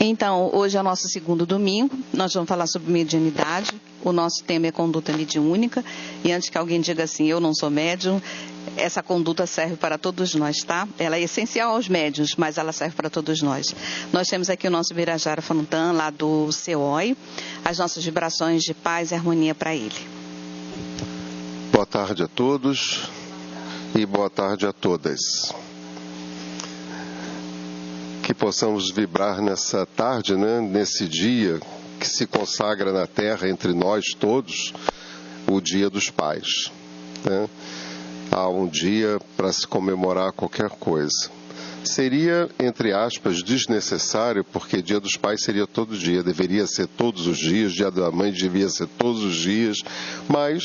Então, hoje é o nosso segundo domingo, nós vamos falar sobre mediunidade. O nosso tema é conduta mediúnica. E antes que alguém diga assim, eu não sou médium, essa conduta serve para todos nós, tá? Ela é essencial aos médiuns, mas ela serve para todos nós. Nós temos aqui o nosso Birajara Fontan, lá do CEOI, as nossas vibrações de paz e harmonia para ele. Boa tarde a todos e boa tarde a todas. Que possamos vibrar nessa tarde, né, nesse dia que se consagra na Terra entre nós todos, o Dia dos Pais. Né? Há um dia para se comemorar qualquer coisa. Seria, entre aspas, desnecessário, porque Dia dos Pais seria todo dia, deveria ser todos os dias, Dia da Mãe devia ser todos os dias, mas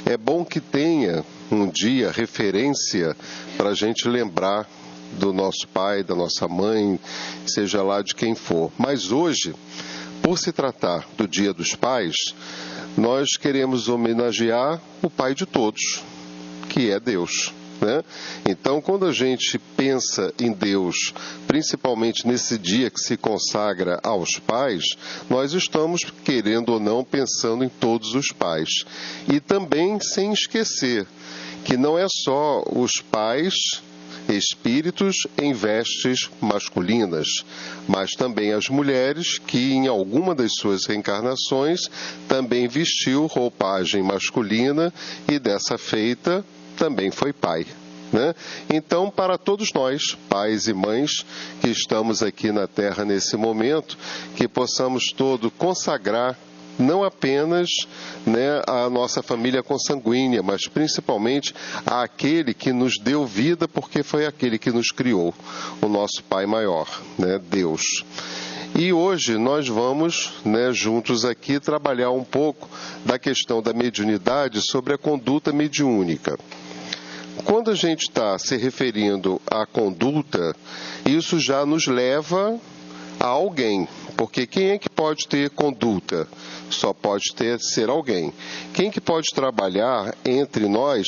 é bom que tenha um dia, referência, para a gente lembrar do nosso pai, da nossa mãe, seja lá de quem for. Mas hoje, por se tratar do Dia dos Pais, nós queremos homenagear o pai de todos, que é Deus. Né? Então, quando a gente pensa em Deus, principalmente nesse dia que se consagra aos pais, nós estamos, querendo ou não, pensando em todos os pais. E também sem esquecer que não é só os pais espíritos em vestes masculinas, mas também as mulheres que em alguma das suas reencarnações também vestiu roupagem masculina e dessa feita também foi pai. Né? Então, para todos nós, pais e mães que estamos aqui na Terra nesse momento, que possamos todos consagrar não apenas, né, a nossa família consanguínea, mas principalmente àquele que nos deu vida, porque foi aquele que nos criou, o nosso Pai maior, né, Deus. E hoje nós vamos, né, juntos aqui trabalhar um pouco da questão da mediunidade sobre a conduta mediúnica. Quando a gente está se referindo à conduta, isso já nos leva a alguém, porque quem é que pode ter conduta? Só pode ser alguém. Quem que pode trabalhar entre nós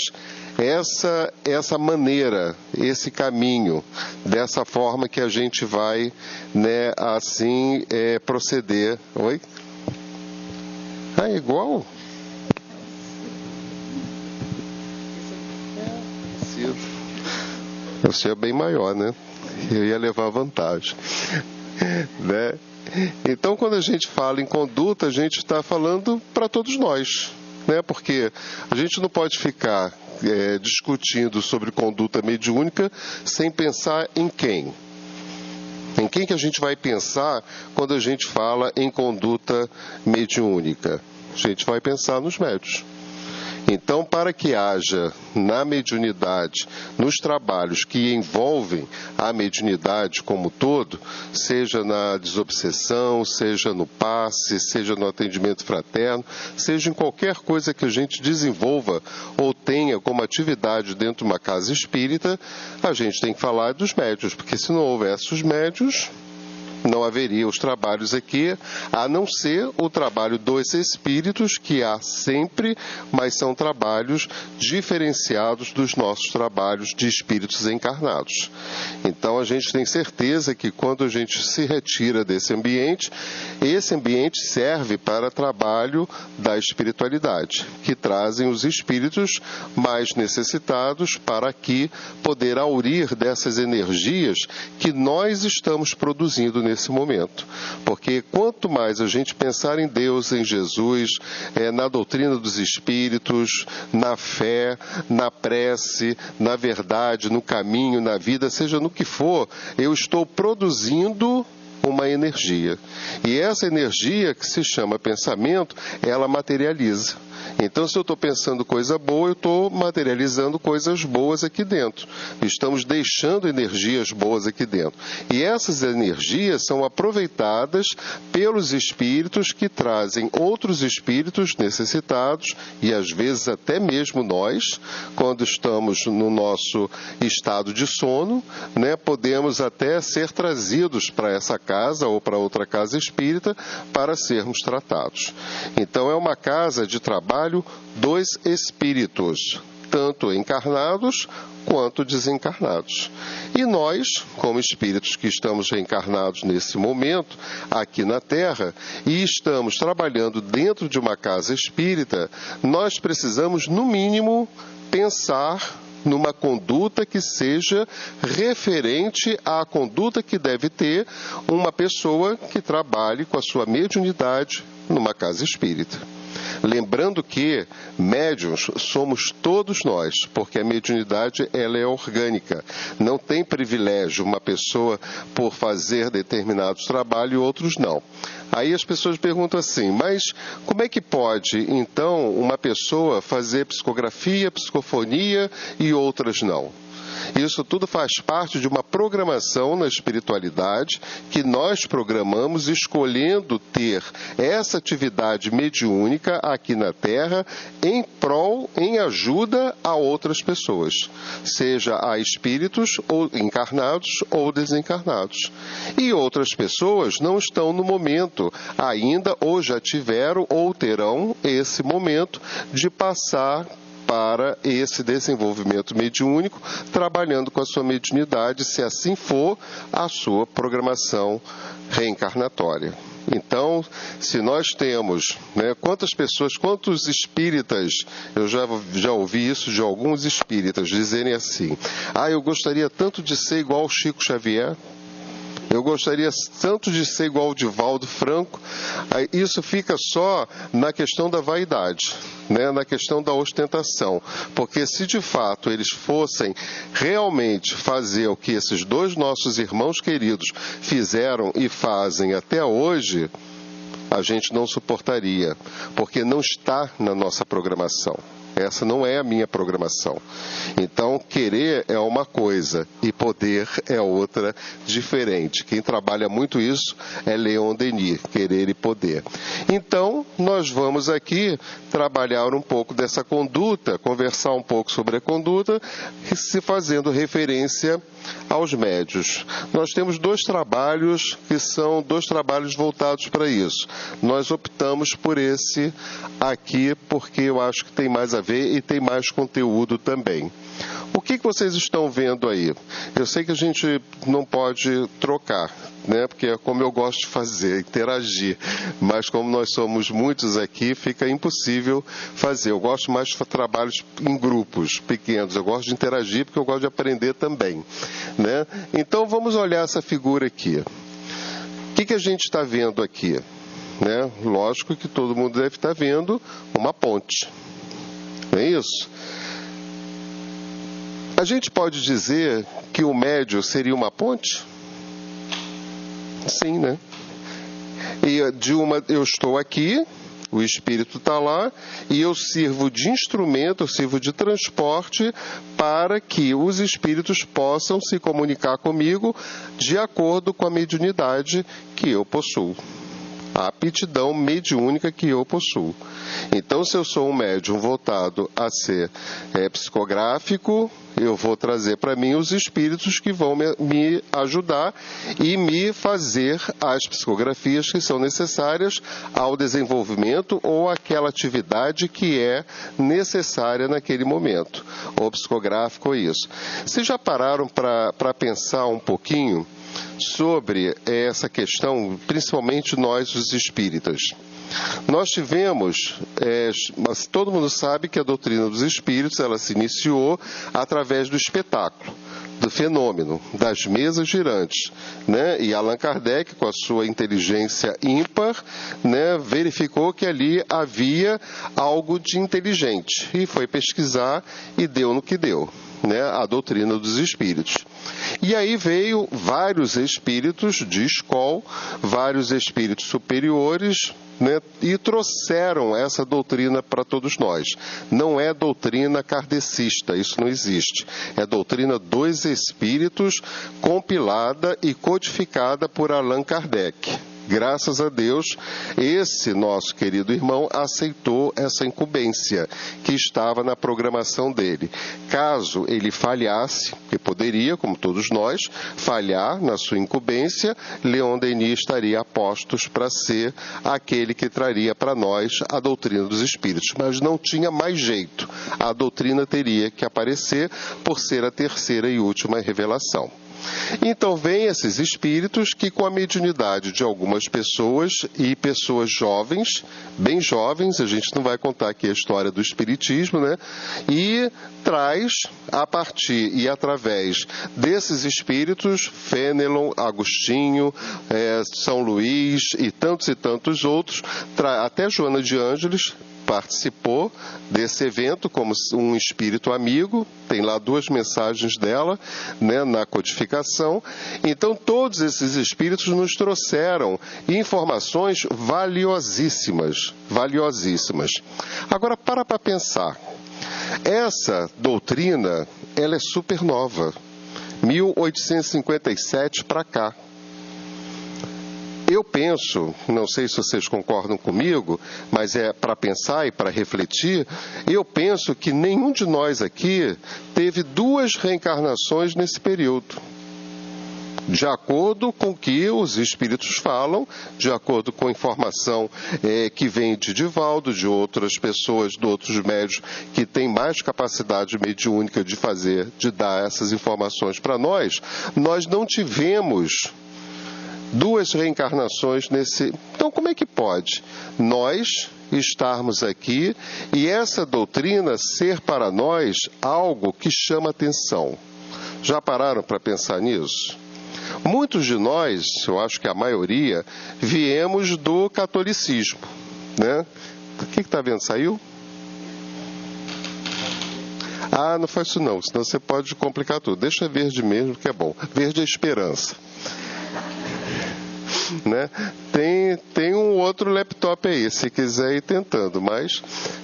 essa maneira, esse caminho, dessa forma que a gente vai, né, assim, proceder. Oi? É igual? O seu é bem maior, né? Eu ia levar vantagem. Né? Então, quando a gente fala em conduta, a gente está falando para todos nós, né? Porque a gente não pode ficar discutindo sobre conduta mediúnica sem pensar em quem. Em quem que a gente vai pensar quando a gente fala em conduta mediúnica? A gente vai pensar nos médiuns. Então, para que haja na mediunidade, nos trabalhos que envolvem a mediunidade como todo, seja na desobsessão, seja no passe, seja no atendimento fraterno, seja em qualquer coisa que a gente desenvolva ou tenha como atividade dentro de uma casa espírita, a gente tem que falar dos médiuns, porque se não houvesse os médiuns, não haveria os trabalhos aqui, a não ser o trabalho dos espíritos, que há sempre, mas são trabalhos diferenciados dos nossos trabalhos de espíritos encarnados. Então, a gente tem certeza que quando a gente se retira desse ambiente, esse ambiente serve para trabalho da espiritualidade, que trazem os espíritos mais necessitados para aqui poder aurir dessas energias que nós estamos produzindo nesse momento. Porque quanto mais a gente pensar em Deus, em Jesus, na doutrina dos espíritos, na fé, na prece, na verdade, no caminho, na vida, seja no que for, eu estou produzindo uma energia. E essa energia, que se chama pensamento, ela materializa. Então, se eu estou pensando coisa boa, eu estou materializando coisas boas aqui dentro. Estamos deixando energias boas aqui dentro. E essas energias são aproveitadas pelos espíritos que trazem outros espíritos necessitados, e às vezes até mesmo nós, quando estamos no nosso estado de sono, né, podemos até ser trazidos para essa casa ou para outra casa espírita para sermos tratados. Então, é uma casa de trabalho dos espíritos, tanto encarnados quanto desencarnados. E nós, como espíritos que estamos reencarnados nesse momento, aqui na Terra, e estamos trabalhando dentro de uma casa espírita, nós precisamos, no mínimo, pensar numa conduta que seja referente à conduta que deve ter uma pessoa que trabalhe com a sua mediunidade numa casa espírita. Lembrando que médiuns somos todos nós, porque a mediunidade ela é orgânica. Não tem privilégio uma pessoa por fazer determinados trabalhos e outros não. Aí as pessoas perguntam assim, mas como é que pode, então, uma pessoa fazer psicografia, psicofonia e outras não? Isso tudo faz parte de uma programação na espiritualidade que nós programamos escolhendo ter essa atividade mediúnica aqui na Terra em prol, em ajuda a outras pessoas, seja a espíritos ou encarnados ou desencarnados. E outras pessoas não estão no momento ainda, ou já tiveram ou terão esse momento de passar para esse desenvolvimento mediúnico, trabalhando com a sua mediunidade, se assim for a sua programação reencarnatória. Então, se nós temos, quantos espíritas, eu já ouvi isso de alguns espíritas, dizerem assim, eu gostaria tanto de ser igual ao Chico Xavier, eu gostaria tanto de ser igual ao Divaldo Franco. Isso fica só na questão da vaidade, na questão da ostentação. Porque se de fato eles fossem realmente fazer o que esses dois nossos irmãos queridos fizeram e fazem até hoje, a gente não suportaria, porque não está na nossa programação. Essa não é a minha programação. Então, querer é uma coisa e poder é outra diferente. Quem trabalha muito isso é Leon Denis, querer e poder. Então, nós vamos aqui trabalhar um pouco dessa conduta, conversar um pouco sobre a conduta, se fazendo referência aos médios. Nós temos dois trabalhos que são dois trabalhos voltados para isso. Nós optamos por esse aqui porque eu acho que tem mais a ver e tem mais conteúdo também. O que vocês estão vendo aí? Eu sei que a gente não pode trocar, porque é como eu gosto de fazer, interagir. Mas como nós somos muitos aqui, fica impossível fazer. Eu gosto mais de trabalhos em grupos pequenos. Eu gosto de interagir porque eu gosto de aprender também. Então vamos olhar essa figura aqui. O que a gente está vendo aqui? Lógico que todo mundo deve estar vendo uma ponte. Não é isso? A gente pode dizer que o médium seria uma ponte? Sim, E eu estou aqui, o espírito está lá, e eu sirvo de instrumento, eu sirvo de transporte para que os espíritos possam se comunicar comigo de acordo com a mediunidade que eu possuo. A aptidão mediúnica que eu possuo. Então, se eu sou um médium voltado a ser psicográfico, eu vou trazer para mim os espíritos que vão me ajudar e me fazer as psicografias que são necessárias ao desenvolvimento ou àquela atividade que é necessária naquele momento, ou psicográfico ou isso. Vocês já pararam para pensar um pouquinho sobre essa questão, principalmente nós, os espíritas? Nós tivemos, todo mundo sabe que a doutrina dos espíritos, ela se iniciou através do espetáculo, do fenômeno, das mesas girantes, E Allan Kardec, com a sua inteligência ímpar, verificou que ali havia algo de inteligente e foi pesquisar e deu no que deu. A doutrina dos espíritos. E aí veio vários espíritos de escola, vários espíritos superiores, e trouxeram essa doutrina para todos nós. Não é doutrina kardecista, isso não existe. É doutrina dos espíritos compilada e codificada por Allan Kardec. Graças a Deus, esse nosso querido irmão aceitou essa incumbência que estava na programação dele. Caso ele falhasse, que poderia, como todos nós, falhar na sua incumbência, Leon Denis estaria a postos para ser aquele que traria para nós a doutrina dos Espíritos. Mas não tinha mais jeito. A doutrina teria que aparecer por ser a terceira e última revelação. Então, vem esses espíritos que, com a mediunidade de algumas pessoas e pessoas jovens, bem jovens, a gente não vai contar aqui a história do espiritismo, né? E traz, a partir e através desses espíritos, Fenelon, Agostinho, São Luís e tantos outros, até Joana de Ângeles, participou desse evento como um espírito amigo, tem lá 2 mensagens dela, né, na codificação. Então, todos esses espíritos nos trouxeram informações valiosíssimas. Agora, para pensar. Essa doutrina, ela é super nova, 1857 para cá. Eu penso, não sei se vocês concordam comigo, mas é para pensar e para refletir, eu penso que nenhum de nós aqui teve 2 reencarnações nesse período. De acordo com o que os espíritos falam, de acordo com a informação que vem de Divaldo, de outras pessoas, de outros médios que têm mais capacidade mediúnica de dar essas informações para nós, nós não tivemos 2 reencarnações nesse... Então, como é que pode nós estarmos aqui e essa doutrina ser para nós algo que chama atenção? Já pararam para pensar nisso? Muitos de nós, eu acho que a maioria, viemos do catolicismo, né? O que está vendo? Saiu? Ah, não faz isso não, senão você pode complicar tudo. Deixa verde mesmo, que é bom. Verde é esperança. Né? Tem um outro laptop aí, se quiser ir tentando, mas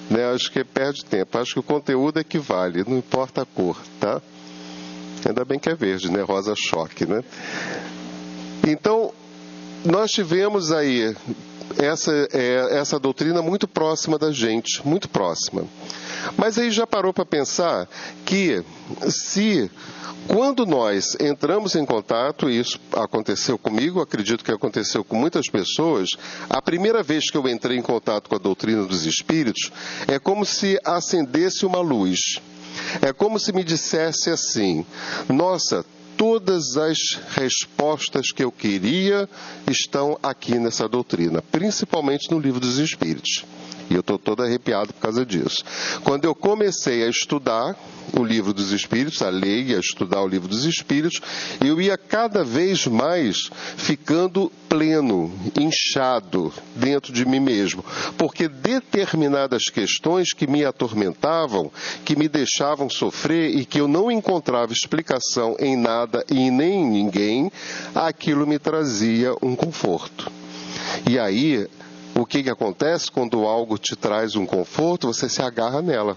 né, acho que perde tempo. Acho que o conteúdo equivale, não importa a cor, tá? Ainda bem que é verde, né? Rosa choque, né? Então, nós tivemos aí essa doutrina muito próxima da gente, muito próxima. Mas aí já parou para pensar que quando nós entramos em contato, e isso aconteceu comigo, acredito que aconteceu com muitas pessoas, a primeira vez que eu entrei em contato com a doutrina dos Espíritos, é como se acendesse uma luz. É como se me dissesse assim: nossa, todas as respostas que eu queria estão aqui nessa doutrina, principalmente no Livro dos Espíritos. E eu estou todo arrepiado por causa disso. Quando eu comecei a estudar o Livro dos Espíritos, a ler e a estudar o Livro dos Espíritos, eu ia cada vez mais ficando pleno, inchado dentro de mim mesmo. Porque determinadas questões que me atormentavam, que me deixavam sofrer e que eu não encontrava explicação em nada e nem em ninguém, aquilo me trazia um conforto. E aí, o que acontece quando algo te traz um conforto? Você se agarra nela.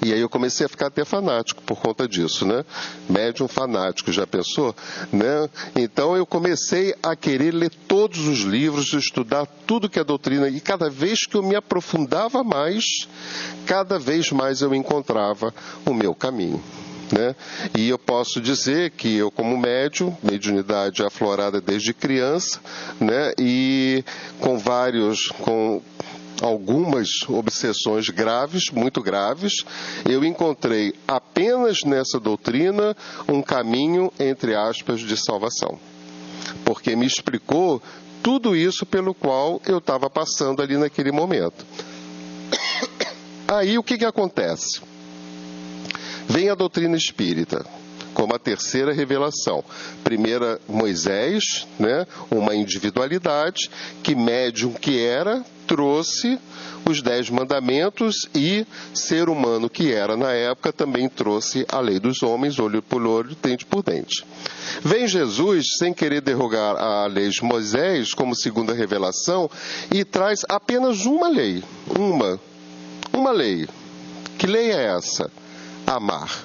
E aí eu comecei a ficar até fanático por conta disso, né? Médium fanático, já pensou? Né? Então eu comecei a querer ler todos os livros, estudar tudo que é doutrina, e cada vez que eu me aprofundava mais, cada vez mais eu encontrava o meu caminho. Né? E eu posso dizer que eu, como médium, mediunidade aflorada desde criança, né? E com algumas obsessões graves, muito graves, eu encontrei apenas nessa doutrina um caminho, entre aspas, de salvação. Porque me explicou tudo isso pelo qual eu estava passando ali naquele momento. Aí o que acontece? Vem a doutrina espírita, como a terceira revelação. Primeira, Moisés, né? Uma individualidade, que médium que era, trouxe os 10 mandamentos, e ser humano que era na época também trouxe a lei dos homens, olho por olho, dente por dente. Vem Jesus, sem querer derrogar a lei de Moisés, como segunda revelação, e traz apenas uma lei. Uma lei. Que lei é essa? Amar.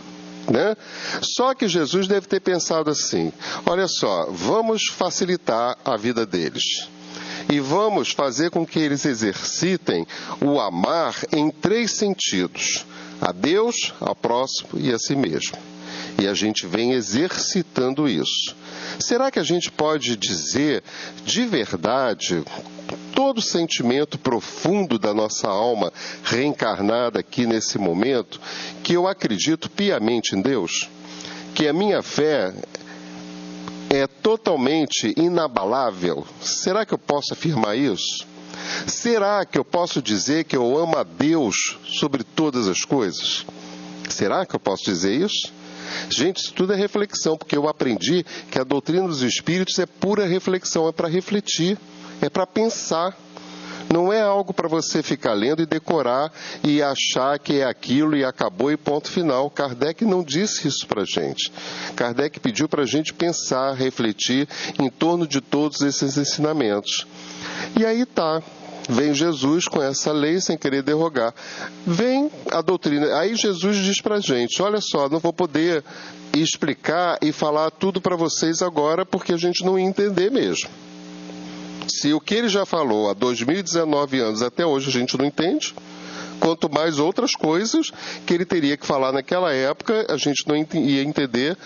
né? Só que Jesus deve ter pensado assim: olha só, vamos facilitar a vida deles. E vamos fazer com que eles exercitem o amar em 3 sentidos: a Deus, ao próximo e a si mesmo. E a gente vem exercitando isso. Será que a gente pode dizer de verdade, todo sentimento profundo da nossa alma reencarnada aqui nesse momento, que eu acredito piamente em Deus? Que a minha fé é totalmente inabalável? Será que eu posso afirmar isso? Será que eu posso dizer que eu amo a Deus sobre todas as coisas? Será que eu posso dizer isso? Gente, isso tudo é reflexão, porque eu aprendi que a doutrina dos espíritos é pura reflexão, é para refletir, é para pensar. Não é algo para você ficar lendo e decorar e achar que é aquilo e acabou e ponto final. Kardec não disse isso para a gente. Kardec pediu para a gente pensar, refletir em torno de todos esses ensinamentos. E aí tá. Vem Jesus com essa lei sem querer derrogar. Vem a doutrina. Aí Jesus diz para a gente: olha só, não vou poder explicar e falar tudo para vocês agora porque a gente não ia entender mesmo. Se o que ele já falou há 2019 anos até hoje a gente não entende, quanto mais outras coisas que ele teria que falar naquela época, a gente não ia entender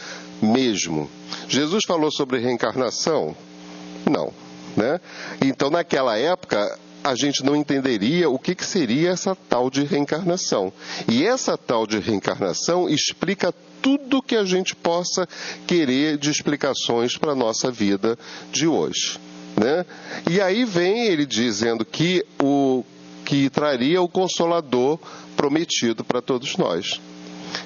mesmo. Jesus falou sobre reencarnação? Não, né? Então, naquela época, a gente não entenderia o que seria essa tal de reencarnação. E essa tal de reencarnação explica tudo que a gente possa querer de explicações para a nossa vida de hoje, né? E aí vem ele dizendo que traria o Consolador prometido para todos nós.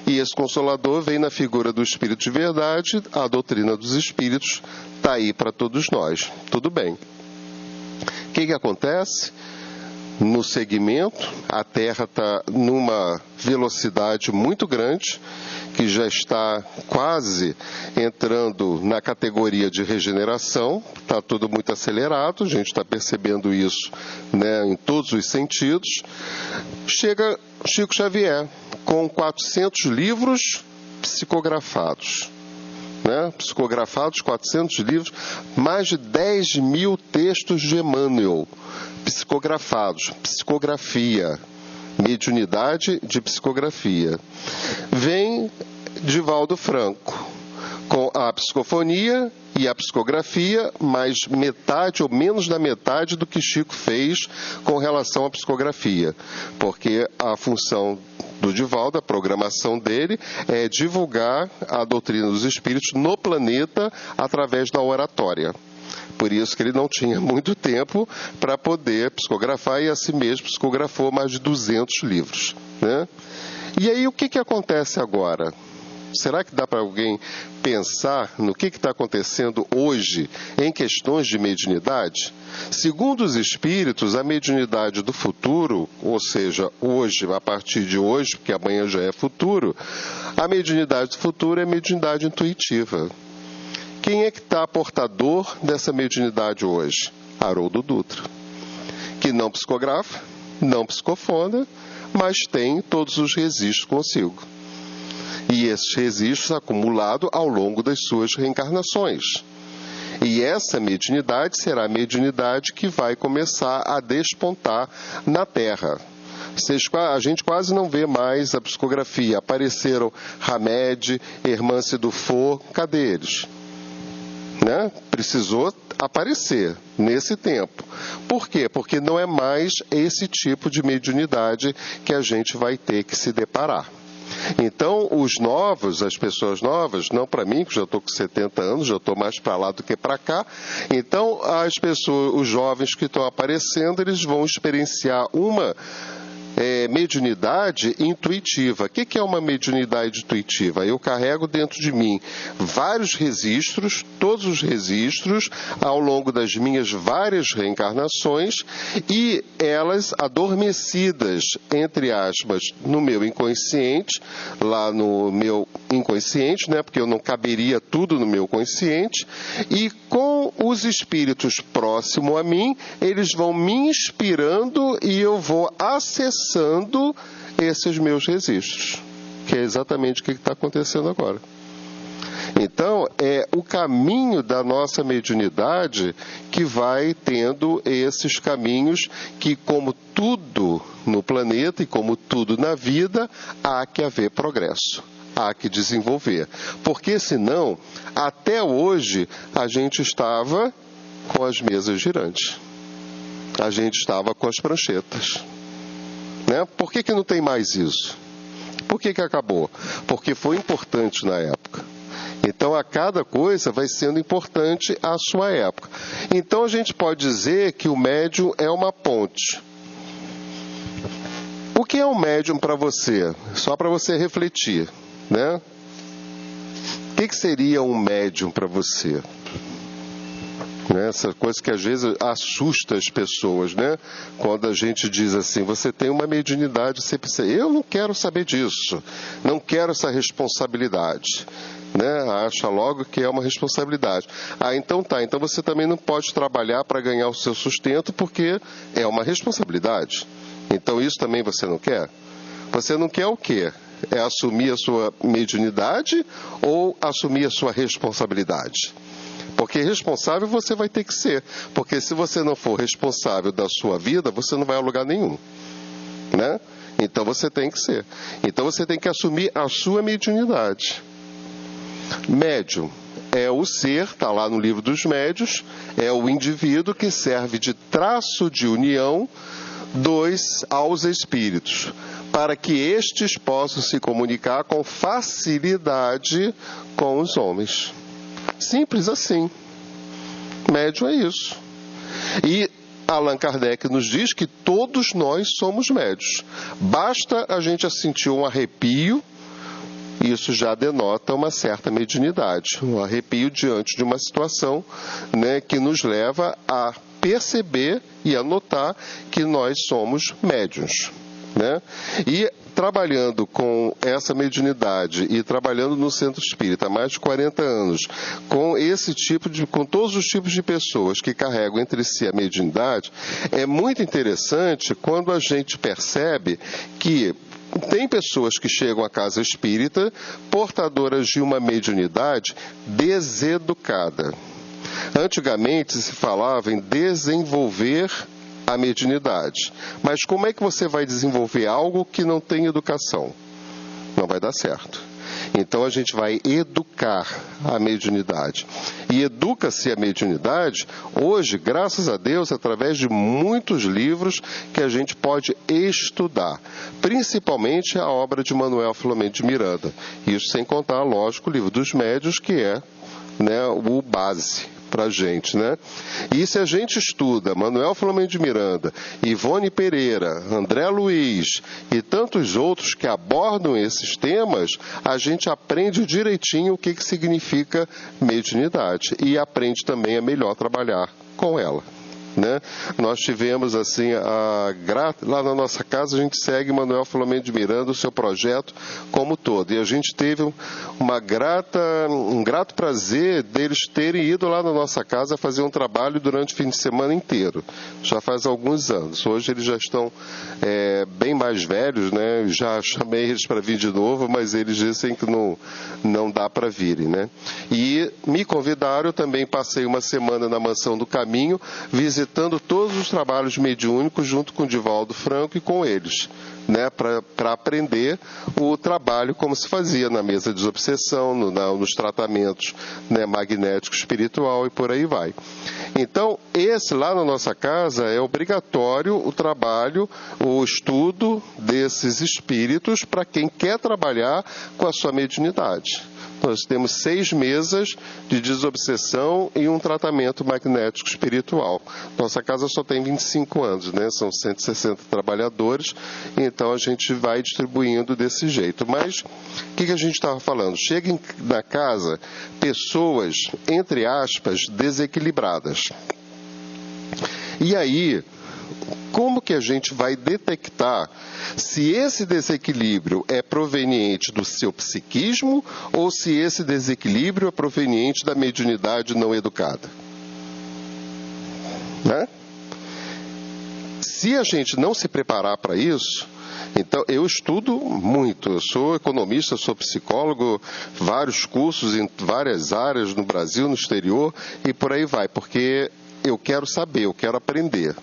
E esse Consolador vem na figura do Espírito de Verdade. A doutrina dos Espíritos está aí para todos nós. Tudo bem. O que acontece? No segmento, a Terra está numa velocidade muito grande, que já está quase entrando na categoria de regeneração. Está tudo muito acelerado, a gente está percebendo isso, né, em todos os sentidos. Chega Chico Xavier com 400 livros psicografados. Né? Psicografados, 400 livros, mais de 10 mil textos de Emmanuel psicografados, psicografia, mediunidade de psicografia. Vem Divaldo Franco com a psicofonia e a psicografia, mais metade ou menos da metade do que Chico fez com relação à psicografia, porque a função do Divaldo, a programação dele é divulgar a doutrina dos espíritos no planeta através da oratória. Por isso que ele não tinha muito tempo para poder psicografar, e assim mesmo psicografou mais de 200 livros, né? E aí o que acontece agora? Será que dá para alguém pensar no que está acontecendo hoje em questões de mediunidade? Segundo os espíritos, a mediunidade do futuro, ou seja, hoje, a partir de hoje, porque amanhã já é futuro, a mediunidade do futuro é mediunidade intuitiva. Quem é que está portador dessa mediunidade hoje? Haroldo Dutra, que não psicografa, não psicofona, mas tem todos os registros consigo. E esses registros acumulados ao longo das suas reencarnações. E essa mediunidade será a mediunidade que vai começar a despontar na Terra. A gente quase não vê mais a psicografia. Apareceram Hamed, Hermance Dufour, cadê eles? Né? Precisou aparecer nesse tempo. Por quê? Porque não é mais esse tipo de mediunidade que a gente vai ter que se deparar. Então, os novos, as pessoas novas, não para mim, que já estou com 70 anos, já estou mais para lá do que para cá. Então, as pessoas, os jovens que estão aparecendo, eles vão experienciar uma mediunidade intuitiva. O que é uma mediunidade intuitiva? Eu carrego dentro de mim vários registros, todos os registros, ao longo das minhas várias reencarnações, e elas adormecidas, entre aspas, no meu inconsciente, lá no meu inconsciente, né, porque eu não caberia tudo no meu consciente, e com os espíritos próximos a mim, eles vão me inspirando e eu vou acessando esses meus registros. que é exatamente o que está acontecendo agora. Então, é o caminho da nossa mediunidade que vai tendo esses caminhos que, como tudo no planeta e como tudo na vida, há que haver progresso, há que desenvolver. Porque senão, até hoje, a gente estava com as mesas girantes. A gente estava com as pranchetas. Né? Por que não tem mais isso? Por que acabou? Porque foi importante na época. Então, a cada coisa vai sendo importante à sua época. Então, a gente pode dizer que o médium é uma ponte. O que é um médium para você? Só para você refletir, né? O que seria um médium para você? Né? Essa coisa que às vezes assusta as pessoas, né? Quando a gente diz assim, você tem uma mediunidade, você pensa, eu não quero saber disso, não quero essa responsabilidade. Né? Acha logo que é uma responsabilidade. Então tá, então você também não pode trabalhar para ganhar o seu sustento porque é uma responsabilidade. Então isso também você não quer? Você não quer o quê? É assumir a sua mediunidade ou assumir a sua responsabilidade? Porque responsável você vai ter que ser. Porque se você não for responsável da sua vida, você não vai a lugar nenhum. Né? Então você tem que ser. Então você tem que assumir a sua mediunidade. Médium é o ser, está lá no livro dos médiuns, é o indivíduo que serve de traço de união aos espíritos, para que estes possam se comunicar com facilidade com os homens. Simples assim. Médium é isso. E Allan Kardec nos diz que todos nós somos médiuns. Basta a gente sentir um arrepio, isso já denota uma certa mediunidade, um arrepio diante de uma situação, né, que nos leva a perceber e a notar que nós somos médiuns. Né? E trabalhando com essa mediunidade e trabalhando no Centro Espírita há mais de 40 anos, com todos os tipos de pessoas que carregam entre si a mediunidade, é muito interessante quando a gente percebe que tem pessoas que chegam à casa espírita portadoras de uma mediunidade deseducada. Antigamente se falava em desenvolver a mediunidade. Mas como é que você vai desenvolver algo que não tem educação? Não vai dar certo. Então a gente vai educar a mediunidade. E educa-se a mediunidade hoje, graças a Deus, através de muitos livros que a gente pode estudar. Principalmente a obra de Manuel Filomeno de Miranda. Isso sem contar, lógico, o livro dos médiuns, que é, né, o base para a gente, né? E se a gente estuda Manuel Filomeno de Miranda, Ivone Pereira, André Luiz e tantos outros que abordam esses temas, a gente aprende direitinho o que significa mediunidade e aprende também a melhor trabalhar com ela. Né? Nós tivemos assim lá na nossa casa a gente segue Manuel Filomeno de Miranda, o seu projeto como todo, e a gente teve um grato prazer deles terem ido lá na nossa casa fazer um trabalho durante o fim de semana inteiro, já faz alguns anos. Hoje eles já estão bem mais velhos, né? Já chamei eles para vir de novo, mas eles dizem que não dá para virem, né? E me convidaram, eu também passei uma semana na Mansão do Caminho, visitando todos os trabalhos mediúnicos junto com o Divaldo Franco e com eles, né, para aprender o trabalho como se fazia na mesa de desobsessão, nos tratamentos, né, magnético espiritual e por aí vai. Então, lá na nossa casa é obrigatório o trabalho, o estudo desses espíritos para quem quer trabalhar com a sua mediunidade. Nós temos 6 mesas de desobsessão e um tratamento magnético espiritual. Nossa casa só tem 25 anos, né? São 160 trabalhadores, então a gente vai distribuindo desse jeito. Mas o que a gente estava falando? Chegam na casa pessoas, entre aspas, desequilibradas. E aí, como que a gente vai detectar se esse desequilíbrio é proveniente do seu psiquismo ou se esse desequilíbrio é proveniente da mediunidade não educada? Né? Se a gente não se preparar para isso, Então, eu estudo muito, eu sou economista, sou psicólogo, vários cursos em várias áreas no Brasil, no exterior, e por aí vai, porque eu quero saber, eu quero aprender.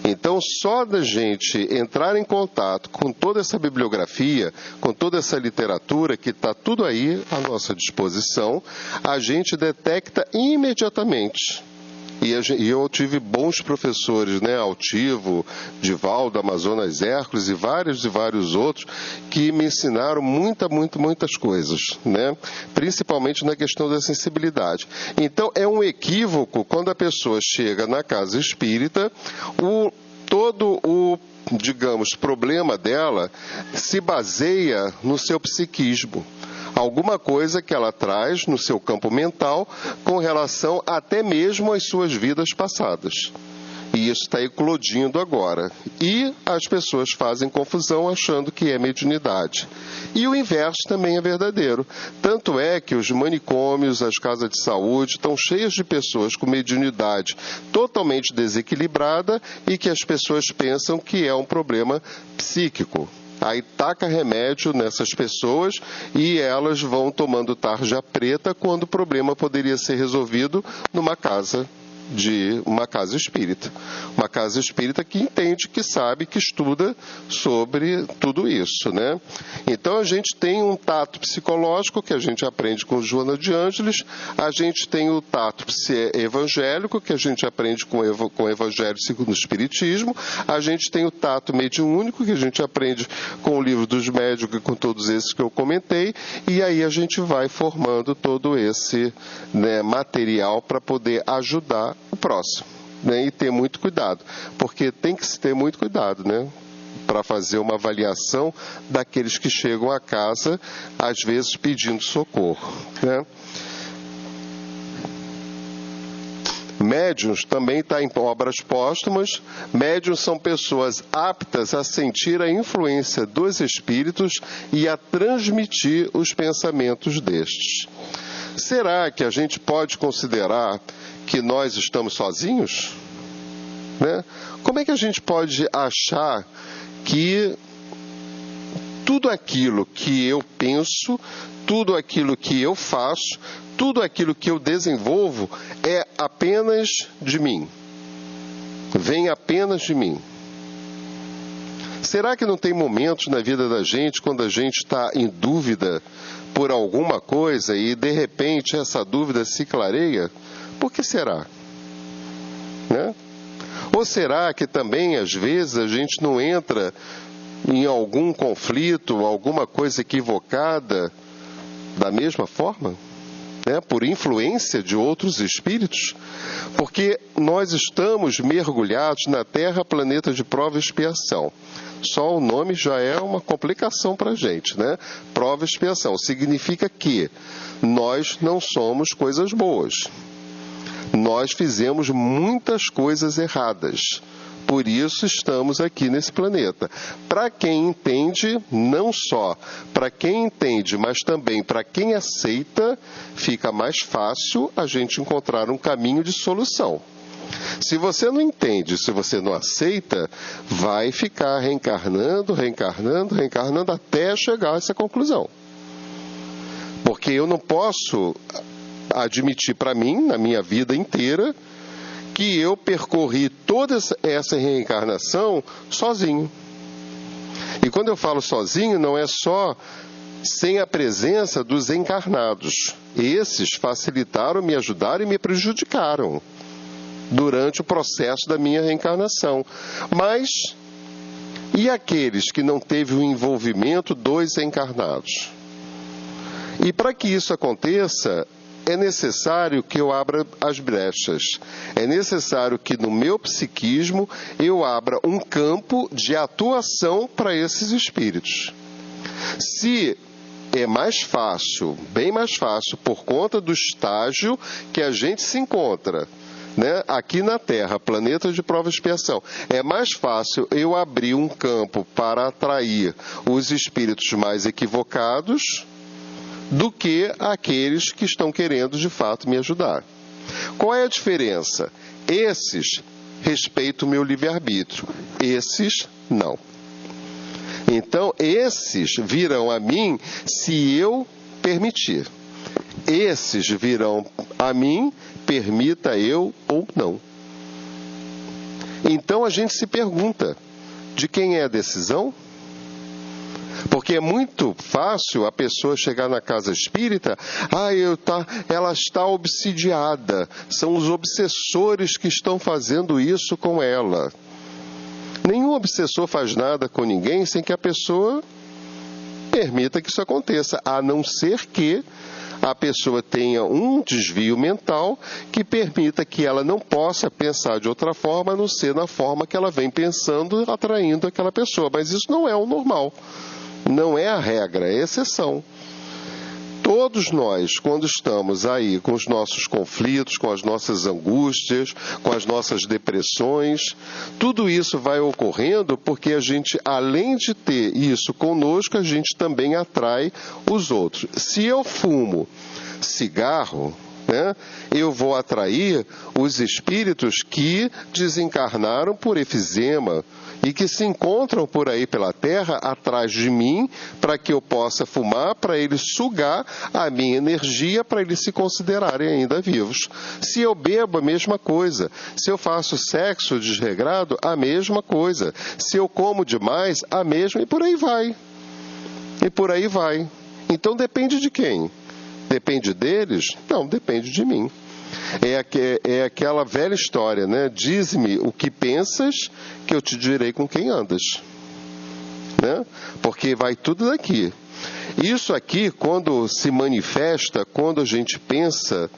Então, só da gente entrar em contato com toda essa bibliografia, com toda essa literatura, que está tudo aí à nossa disposição, a gente detecta imediatamente. E eu tive bons professores, né, Altivo, Divaldo, Amazonas Hércules e vários outros, que me ensinaram muitas coisas, né, principalmente na questão da sensibilidade. Então, é um equívoco quando a pessoa chega na casa espírita, todo o, digamos, problema dela se baseia no seu psiquismo. Alguma coisa que ela traz no seu campo mental com relação até mesmo às suas vidas passadas. E isso está eclodindo agora. E as pessoas fazem confusão achando que é mediunidade. E o inverso também é verdadeiro. Tanto é que os manicômios, as casas de saúde estão cheias de pessoas com mediunidade totalmente desequilibrada e que as pessoas pensam que é um problema psíquico. Aí taca remédio nessas pessoas e elas vão tomando tarja preta quando o problema poderia ser resolvido numa casa espírita. Uma casa espírita que entende, que sabe, que estuda sobre tudo isso, né? Então a gente tem um tato psicológico que a gente aprende com Joana de Ângeles, a gente tem o tato evangélico que a gente aprende com o Evangelho segundo o Espiritismo, a gente tem o tato mediúnico que a gente aprende com o Livro dos Médiuns e com todos esses que eu comentei, e aí a gente vai formando todo esse, né, material para poder ajudar o próximo, né? E ter muito cuidado, porque tem que se ter muito cuidado, né? Para fazer uma avaliação daqueles que chegam a casa, às vezes pedindo socorro, né? Médiuns também está em obras póstumas. Médiuns são pessoas aptas a sentir a influência dos espíritos e a transmitir os pensamentos destes. Será que a gente pode considerar que nós estamos sozinhos? Né? Como é que a gente pode achar que tudo aquilo que eu penso, tudo aquilo que eu faço, tudo aquilo que eu desenvolvo é apenas de mim? Vem apenas de mim? Será que não tem momentos na vida da gente quando a gente está em dúvida por alguma coisa e de repente essa dúvida se clareia? Por que será? Né? Ou será que também, às vezes, a gente não entra em algum conflito, alguma coisa equivocada, da mesma forma? Né? Por influência de outros espíritos? Porque nós estamos mergulhados na Terra, planeta de prova e expiação. Só o nome já é uma complicação para a gente, né? Prova e expiação significa que nós não somos coisas boas. Nós fizemos muitas coisas erradas. Por isso estamos aqui nesse planeta. Para quem entende, não só para quem entende, mas também para quem aceita, fica mais fácil a gente encontrar um caminho de solução. Se você não entende, se você não aceita, vai ficar reencarnando até chegar a essa conclusão. Porque eu não posso admitir para mim, na minha vida inteira, que eu percorri toda essa reencarnação sozinho. E quando eu falo sozinho, não é só sem a presença dos encarnados. Esses facilitaram, me ajudaram e me prejudicaram durante o processo da minha reencarnação. Mas, e aqueles que não teve o envolvimento dos encarnados? E para que isso aconteça, é necessário que eu abra as brechas. É necessário que no meu psiquismo eu abra um campo de atuação para esses espíritos. Se é mais fácil, bem mais fácil, por conta do estágio que a gente se encontra, né, aqui na Terra, planeta de prova e expiação, é mais fácil eu abrir um campo para atrair os espíritos mais equivocados do que aqueles que estão querendo de fato me ajudar. Qual é a diferença? Esses respeitam o meu livre-arbítrio, esses não. Então, esses virão a mim se eu permitir. Esses virão a mim, permita eu ou não. Então, a gente se pergunta, de quem é a decisão? Porque é muito fácil a pessoa chegar na casa espírita, ela está obsidiada, são os obsessores que estão fazendo isso com ela. Nenhum obsessor faz nada com ninguém sem que a pessoa permita que isso aconteça, a não ser que a pessoa tenha um desvio mental que permita que ela não possa pensar de outra forma, a não ser na forma que ela vem pensando, atraindo aquela pessoa. Mas isso não é o normal. Não é a regra, é a exceção. Todos nós, quando estamos aí com os nossos conflitos, com as nossas angústias, com as nossas depressões, tudo isso vai ocorrendo porque a gente, além de ter isso conosco, a gente também atrai os outros. Se eu fumo cigarro, eu vou atrair os espíritos que desencarnaram por efizema e que se encontram por aí pela terra atrás de mim para que eu possa fumar, para eles sugar a minha energia, para eles se considerarem ainda vivos. Se eu bebo, a mesma coisa. Se eu faço sexo desregrado, a mesma coisa. Se eu como demais, a mesma, e por aí vai. E por aí vai. Então depende de quem? Depende deles? Não, depende de mim. É aquela velha história, né? Diz-me o que pensas, que eu te direi com quem andas. Né? Porque vai tudo daqui. Isso aqui, quando se manifesta, quando a gente pensa,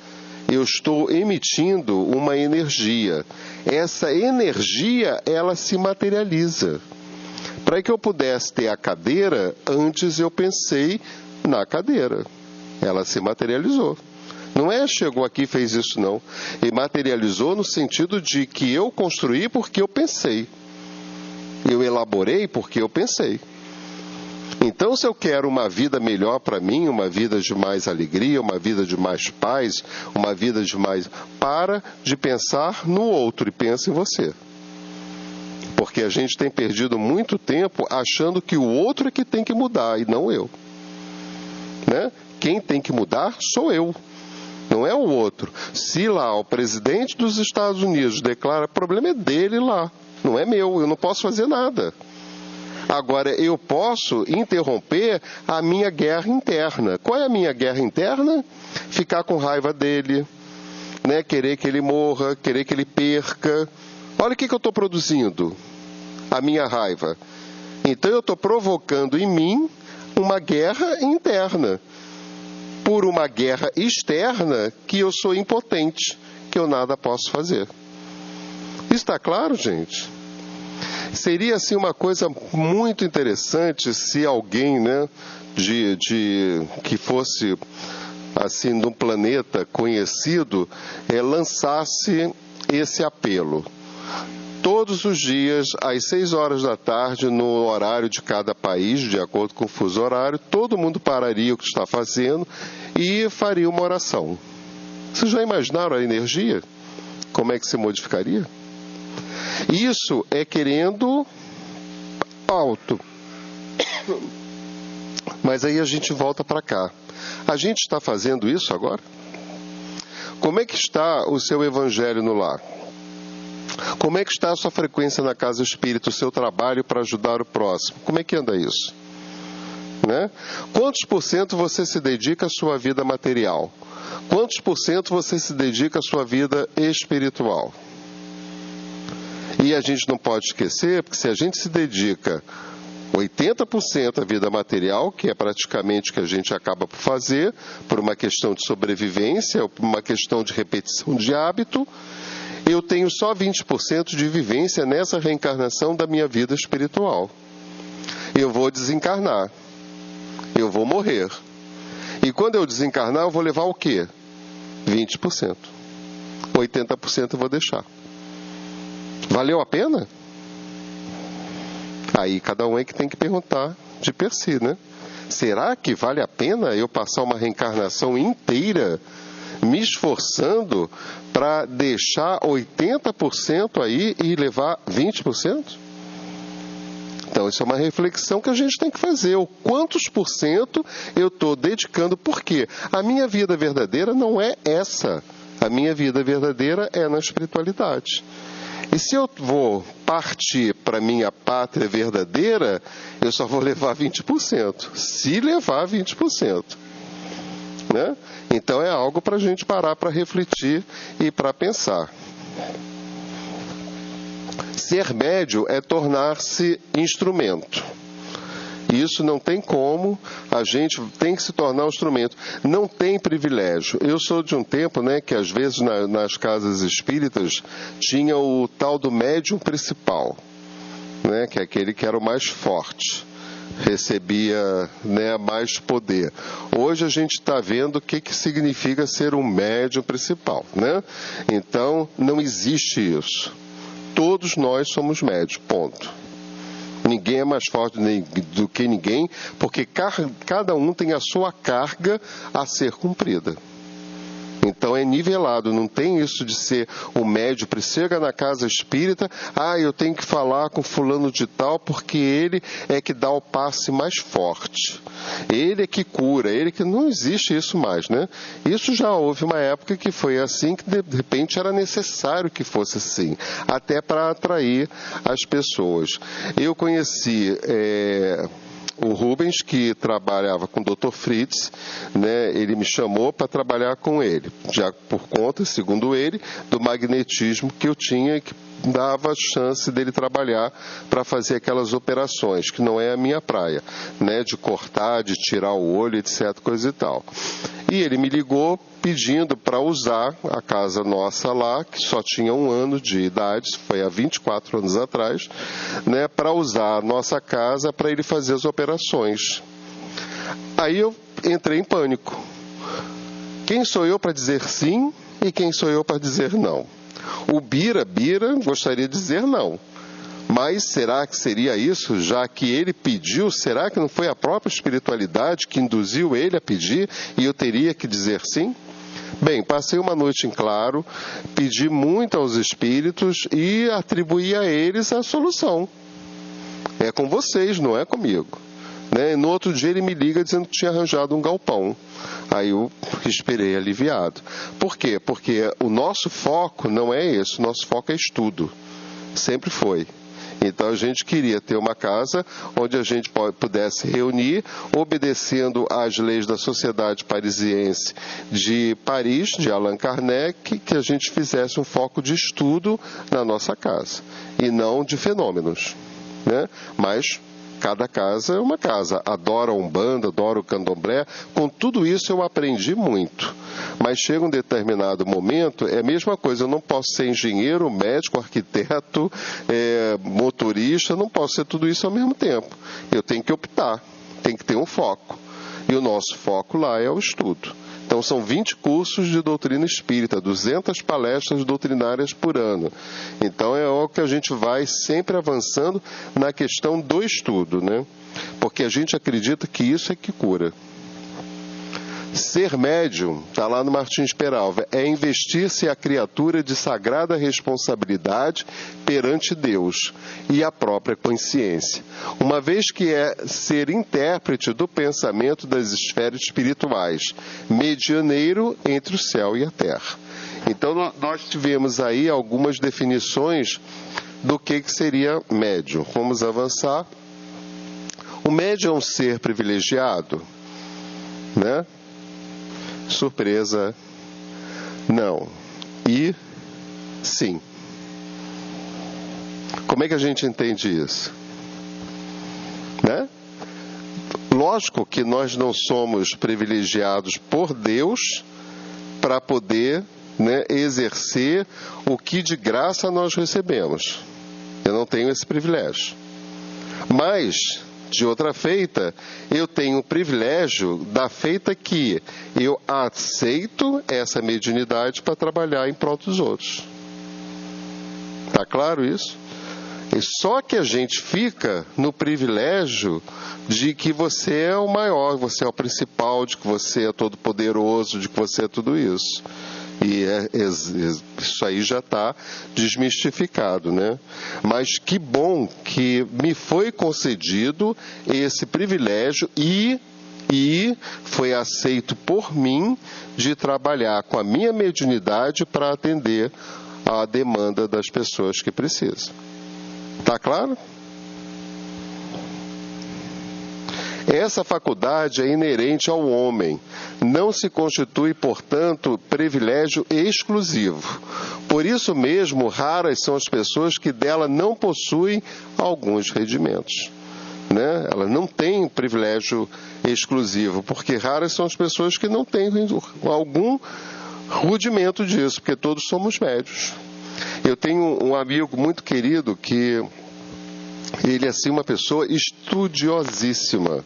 eu estou emitindo uma energia. Essa energia, ela se materializa. Para que eu pudesse ter a cadeira, antes eu pensei na cadeira. Ela se materializou. Não é chegou aqui e fez isso, não. E materializou no sentido de que eu construí porque eu pensei. Eu elaborei porque eu pensei. Então, se eu quero uma vida melhor para mim, uma vida de mais alegria, uma vida de mais paz, uma vida de mais... Para de pensar no outro e pensa em você. Porque a gente tem perdido muito tempo achando que o outro é que tem que mudar e não eu. Né? Quem tem que mudar sou eu. Não é o outro. Se lá o presidente dos Estados Unidos declara, o problema é dele lá, não é meu, eu não posso fazer nada. Agora, eu posso interromper a minha guerra interna. Qual é a minha guerra interna? Ficar com raiva dele, né? Querer que ele morra, querer que ele perca. Olha o que eu estou produzindo, a minha raiva. Então, eu estou provocando em mim uma guerra interna. Por uma guerra externa que eu sou impotente, que eu nada posso fazer. Está claro, gente? Seria assim uma coisa muito interessante se alguém, né, que fosse assim num planeta conhecido, lançasse esse apelo. Todos os dias, às 6 horas da tarde, no horário de cada país, de acordo com o fuso horário, todo mundo pararia o que está fazendo e faria uma oração. Vocês já imaginaram a energia? Como é que se modificaria? Isso é querendo alto. Mas aí a gente volta para cá. A gente está fazendo isso agora? Como é que está o seu evangelho no lar? Como é que está a sua frequência na casa espírita, o seu trabalho para ajudar o próximo? Como é que anda isso? Né? Quantos por cento você se dedica à sua vida material? Quantos por cento você se dedica à sua vida espiritual? E a gente não pode esquecer, porque se a gente se dedica 80% à vida material, que é praticamente o que a gente acaba por fazer, por uma questão de sobrevivência, ou por uma questão de repetição de hábito, eu tenho só 20% de vivência nessa reencarnação da minha vida espiritual. Eu vou desencarnar. Eu vou morrer. E quando eu desencarnar, eu vou levar o quê? 20%. 80% eu vou deixar. Valeu a pena? Aí cada um é que tem que perguntar de per si, né? Será que vale a pena eu passar uma reencarnação inteira me esforçando para deixar 80% aí e levar 20%? Então, isso é uma reflexão que a gente tem que fazer. O quantos por cento eu estou dedicando? Por quê? A minha vida verdadeira não é essa. A minha vida verdadeira é na espiritualidade. E se eu vou partir para a minha pátria verdadeira, eu só vou levar 20%. Se levar 20%. Né? Então é algo para a gente parar para refletir e para pensar. Ser médium é tornar-se instrumento. Isso não tem como, a gente tem que se tornar um instrumento. Não tem privilégio. Eu sou de um tempo, né, que às vezes nas casas espíritas tinha o tal do médium principal, né, que é aquele que era o mais forte, recebia, né, mais poder. Hoje a gente está vendo o que significa ser um médium principal, né? Então não existe isso. Todos nós somos médios, ponto. Ninguém é mais forte do que ninguém, porque cada um tem a sua carga a ser cumprida. Então é nivelado, não tem isso de ser o médium, chega na casa espírita, eu tenho que falar com fulano de tal, porque ele é que dá o passe mais forte. Ele é que cura, ele que... Não existe isso mais, né? Isso já houve uma época que foi assim, que de repente era necessário que fosse assim, até para atrair as pessoas. Eu conheci... o Rubens, que trabalhava com o Dr. Fritz, né, ele me chamou para trabalhar com ele, já por conta, segundo ele, do magnetismo que eu tinha e que dava chance dele trabalhar para fazer aquelas operações, que não é a minha praia, né, de cortar, de tirar o olho, etc., coisa e tal. E ele me ligou pedindo para usar a casa nossa lá, que só tinha 1 ano de idade, foi há 24 anos atrás, né, para usar a nossa casa para ele fazer as operações. Aí eu entrei em pânico. Quem sou eu para dizer sim e quem sou eu para dizer não? O Bira gostaria de dizer não. Mas será que seria isso, já que ele pediu? Será que não foi a própria espiritualidade que induziu ele a pedir e eu teria que dizer sim? Bem, passei uma noite em claro, pedi muito aos espíritos e atribuí a eles a solução. É com vocês, não é comigo. Né? No outro dia ele me liga dizendo que tinha arranjado um galpão. Aí eu respirei aliviado. Por quê? Porque o nosso foco não é esse, o nosso foco é estudo. Sempre foi. Então a gente queria ter uma casa onde a gente pudesse reunir, obedecendo às leis da Sociedade Parisiense de Paris, de Allan Kardec, que a gente fizesse um foco de estudo na nossa casa, e não de fenômenos, né? Mas cada casa é uma casa. Adoro a Umbanda, adoro o Candomblé. Com tudo isso eu aprendi muito. Mas chega um determinado momento, é a mesma coisa. Eu não posso ser engenheiro, médico, arquiteto, motorista. Não posso ser tudo isso ao mesmo tempo. Eu tenho que optar. Tem que ter um foco. E o nosso foco lá é o estudo. Então, são 20 cursos de doutrina espírita, 200 palestras doutrinárias por ano. Então, é algo que a gente vai sempre avançando na questão do estudo, né? Porque a gente acredita que isso é que cura. Ser médium, está lá no Martins Peralva, é investir-se a criatura de sagrada responsabilidade perante Deus e a própria consciência, uma vez que é ser intérprete do pensamento das esferas espirituais, medianeiro entre o céu e a terra. Então, nós tivemos aí algumas definições do que seria médium. Vamos avançar. O médium é um ser privilegiado, né? Surpresa, não. E sim. Como é que a gente entende isso? Né? Lógico que nós não somos privilegiados por Deus para poder, né, exercer o que de graça nós recebemos. Eu não tenho esse privilégio. Mas, de outra feita, eu tenho o privilégio da feita que eu aceito essa mediunidade para trabalhar em prol dos outros. Está claro isso? E só que a gente fica no privilégio de que você é o maior, você é o principal, de que você é todo poderoso, de que você é tudo isso. E isso aí já está desmistificado, né? Mas que bom que me foi concedido esse privilégio e foi aceito por mim de trabalhar com a minha mediunidade para atender a demanda das pessoas que precisam. Está claro? Essa faculdade é inerente ao homem, não se constitui, portanto, privilégio exclusivo. Por isso mesmo, raras são as pessoas que dela não possuem alguns rendimentos, né? Ela não tem privilégio exclusivo, porque raras são as pessoas que não têm algum rudimento disso, porque todos somos médios. Eu tenho um amigo muito querido que ele é assim uma pessoa estudiosíssima.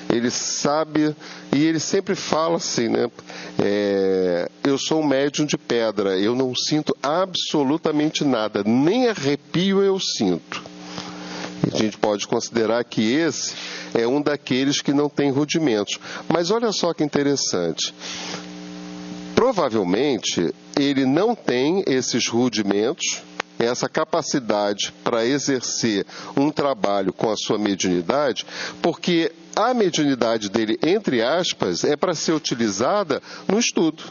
Ele sabe, e ele sempre fala assim, né? Eu sou um médium de pedra, eu não sinto absolutamente nada, nem arrepio eu sinto. A gente pode considerar que esse é um daqueles que não tem rudimentos. Mas olha só que interessante. Provavelmente ele não tem esses rudimentos, essa capacidade para exercer um trabalho com a sua mediunidade, porque a mediunidade dele, entre aspas, é para ser utilizada no estudo,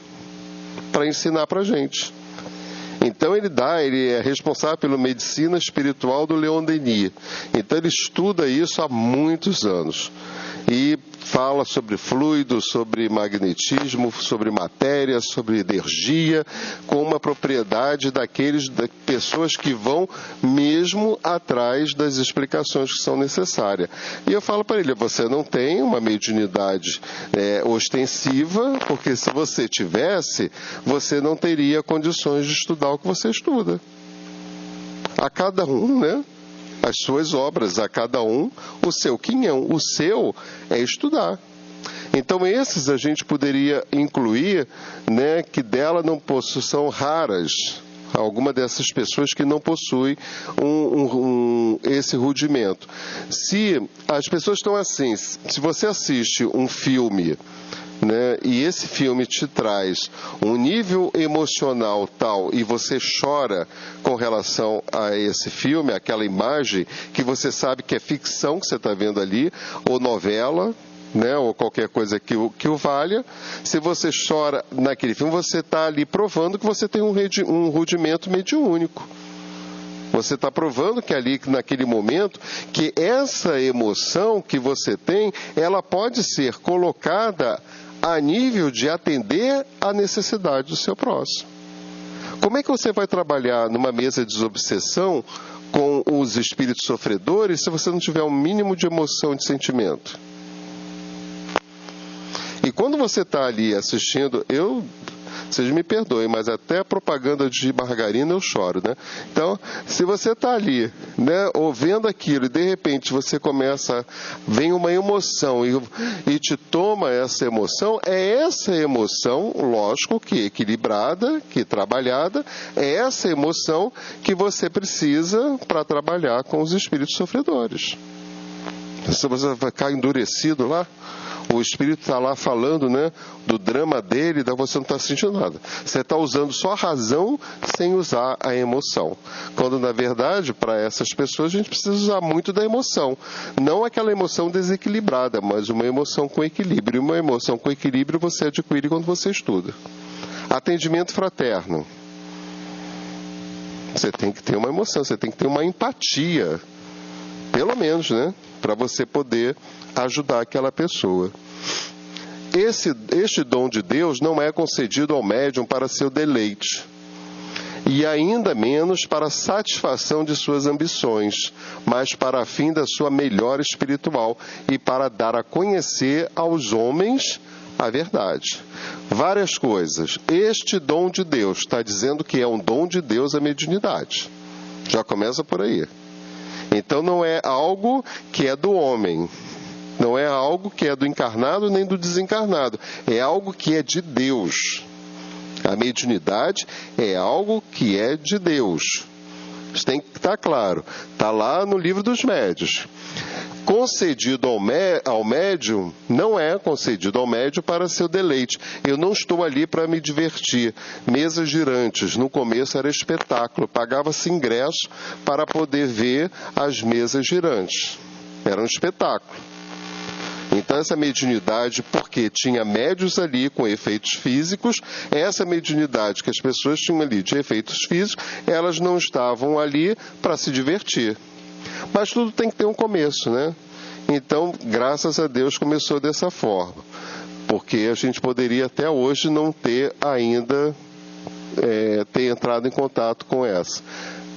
para ensinar para a gente. Então ele é responsável pela medicina espiritual do Leon Denis. Então ele estuda isso há muitos anos. E fala sobre fluido, sobre magnetismo, sobre matéria, sobre energia, com uma propriedade das pessoas que vão mesmo atrás das explicações que são necessárias. E eu falo para ele, você não tem uma mediunidade ostensiva, porque se você tivesse, você não teria condições de estudar o que você estuda. A cada um, né? As suas obras, a cada um o seu quinhão. O seu é estudar. Então esses a gente poderia incluir, né, que dela não possuem, são raras alguma dessas pessoas que não possuem esse rudimento. Se as pessoas estão assim, se você assiste um filme, né, e esse filme te traz um nível emocional tal e você chora com relação a esse filme, aquela imagem que você sabe que é ficção que você está vendo ali, ou novela, né, ou qualquer coisa que o valha, se você chora naquele filme, você está ali provando que você tem um rudimento mediúnico. Você está provando que ali, naquele momento, que essa emoção que você tem, ela pode ser colocada a nível de atender à necessidade do seu próximo. Como é que você vai trabalhar numa mesa de desobsessão com os espíritos sofredores se você não tiver um mínimo de emoção e de sentimento? E quando você está ali assistindo, vocês me perdoem, mas até a propaganda de margarina eu choro, né? Então, se você está ali, né, ouvindo aquilo e de repente você vem uma emoção e te toma essa emoção, é essa emoção, lógico que equilibrada, que trabalhada, é essa emoção que você precisa para trabalhar com os espíritos sofredores. Se você vai ficar endurecido lá, o espírito está lá falando, né, do drama dele, daí você não está sentindo nada. Você está usando só a razão sem usar a emoção. Quando, na verdade, para essas pessoas, a gente precisa usar muito da emoção. Não aquela emoção desequilibrada, mas uma emoção com equilíbrio. E uma emoção com equilíbrio você adquire quando você estuda. Atendimento fraterno. Você tem que ter uma emoção, você tem que ter uma empatia. Pelo menos, né? Para você poder ajudar aquela pessoa. Este dom de Deus não é concedido ao médium para seu deleite, e ainda menos para a satisfação de suas ambições, mas para a fim da sua melhora espiritual e para dar a conhecer aos homens a verdade. Várias coisas. Este dom de Deus está dizendo que é um dom de Deus a mediunidade. Já começa por aí. Então não é algo que é do homem, não é algo que é do encarnado nem do desencarnado, é algo que é de Deus. A mediunidade é algo que é de Deus. Isso tem que estar claro. Está lá no livro dos médiuns. Concedido ao médium, não é concedido ao médium para seu deleite. Eu não estou ali para me divertir. Mesas girantes, no começo era espetáculo, pagava-se ingresso para poder ver as mesas girantes. Era um espetáculo. Então essa mediunidade, porque tinha médiuns ali com efeitos físicos, essa mediunidade que as pessoas tinham ali de efeitos físicos, elas não estavam ali para se divertir. Mas tudo tem que ter um começo, né? Então, graças a Deus, começou dessa forma. Porque a gente poderia até hoje não ter ainda ter entrado em contato com essa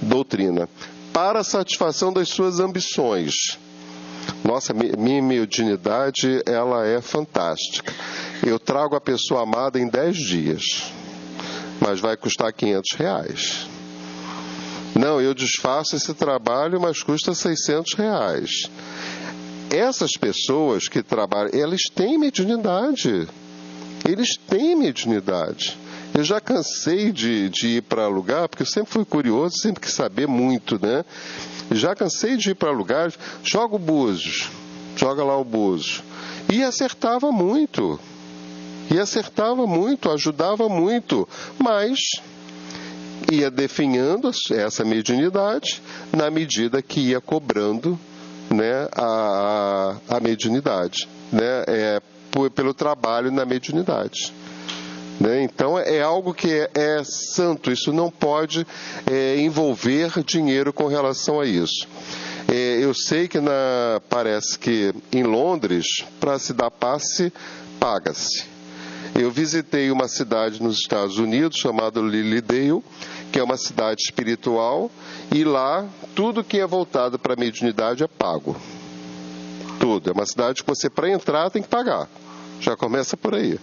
doutrina. Para a satisfação das suas ambições. Nossa, minha mediunidade, ela é fantástica. Eu trago a pessoa amada em 10 dias, mas vai custar R$500. Não, eu desfaço esse trabalho, mas custa R$600. Essas pessoas que trabalham, elas têm mediunidade. Eles têm mediunidade. Eu já cansei de ir para lugar, porque eu sempre fui curioso, sempre quis saber muito, né? Já cansei de ir para lugares, joga o búzios, joga lá o búzio. E acertava muito. Ajudava muito. Mas ia definhando essa mediunidade na medida que ia cobrando, né, a mediunidade, né, pelo trabalho na mediunidade. Né? Então é algo que é santo, isso não pode envolver dinheiro com relação a isso. Eu sei que parece que em Londres, para se dar passe, paga-se. Eu visitei uma cidade nos Estados Unidos chamada Lilydale, que é uma cidade espiritual, e lá tudo que é voltado para a mediunidade é pago. Tudo. É uma cidade que você, para entrar, tem que pagar. Já começa por aí.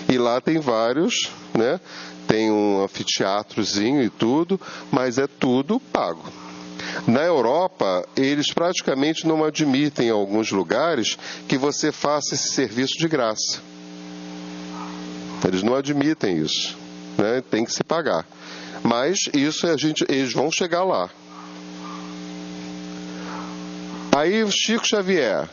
E lá tem vários, né? Tem um anfiteatrozinho e tudo, mas é tudo pago. Na Europa, eles praticamente não admitem em alguns lugares que você faça esse serviço de graça. Eles não admitem isso, né? Tem que se pagar. Mas isso eles vão chegar lá. Aí Chico Xavier.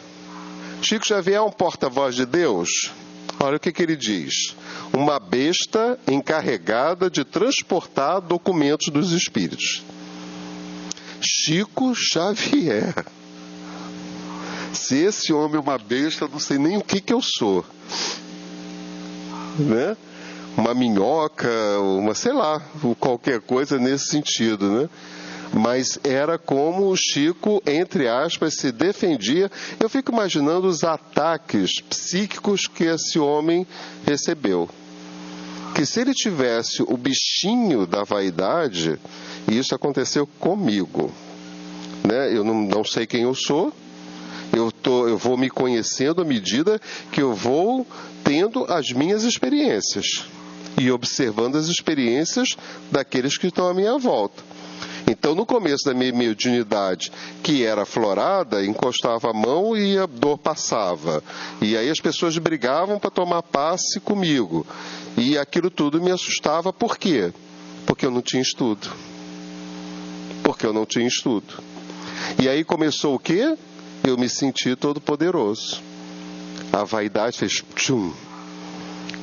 Chico Xavier é um porta-voz de Deus. Olha o que ele diz. Uma besta encarregada de transportar documentos dos espíritos. Chico Xavier. Se esse homem é uma besta, eu não sei nem o que eu sou. Né? Uma minhoca, sei lá, qualquer coisa nesse sentido, né? Mas era como o Chico, entre aspas, se defendia. Eu fico imaginando os ataques psíquicos que esse homem recebeu. Que se ele tivesse o bichinho da vaidade, e isso aconteceu comigo, né? Eu não sei quem eu sou, eu vou me conhecendo à medida que eu vou tendo as minhas experiências e observando as experiências daqueles que estão à minha volta. Então, no começo da minha mediunidade, que era aflorada, encostava a mão e a dor passava. E aí as pessoas brigavam para tomar passe comigo. E aquilo tudo me assustava. Por quê? Porque eu não tinha estudo. E aí começou o quê? Eu me senti todo poderoso. A vaidade fez tchum.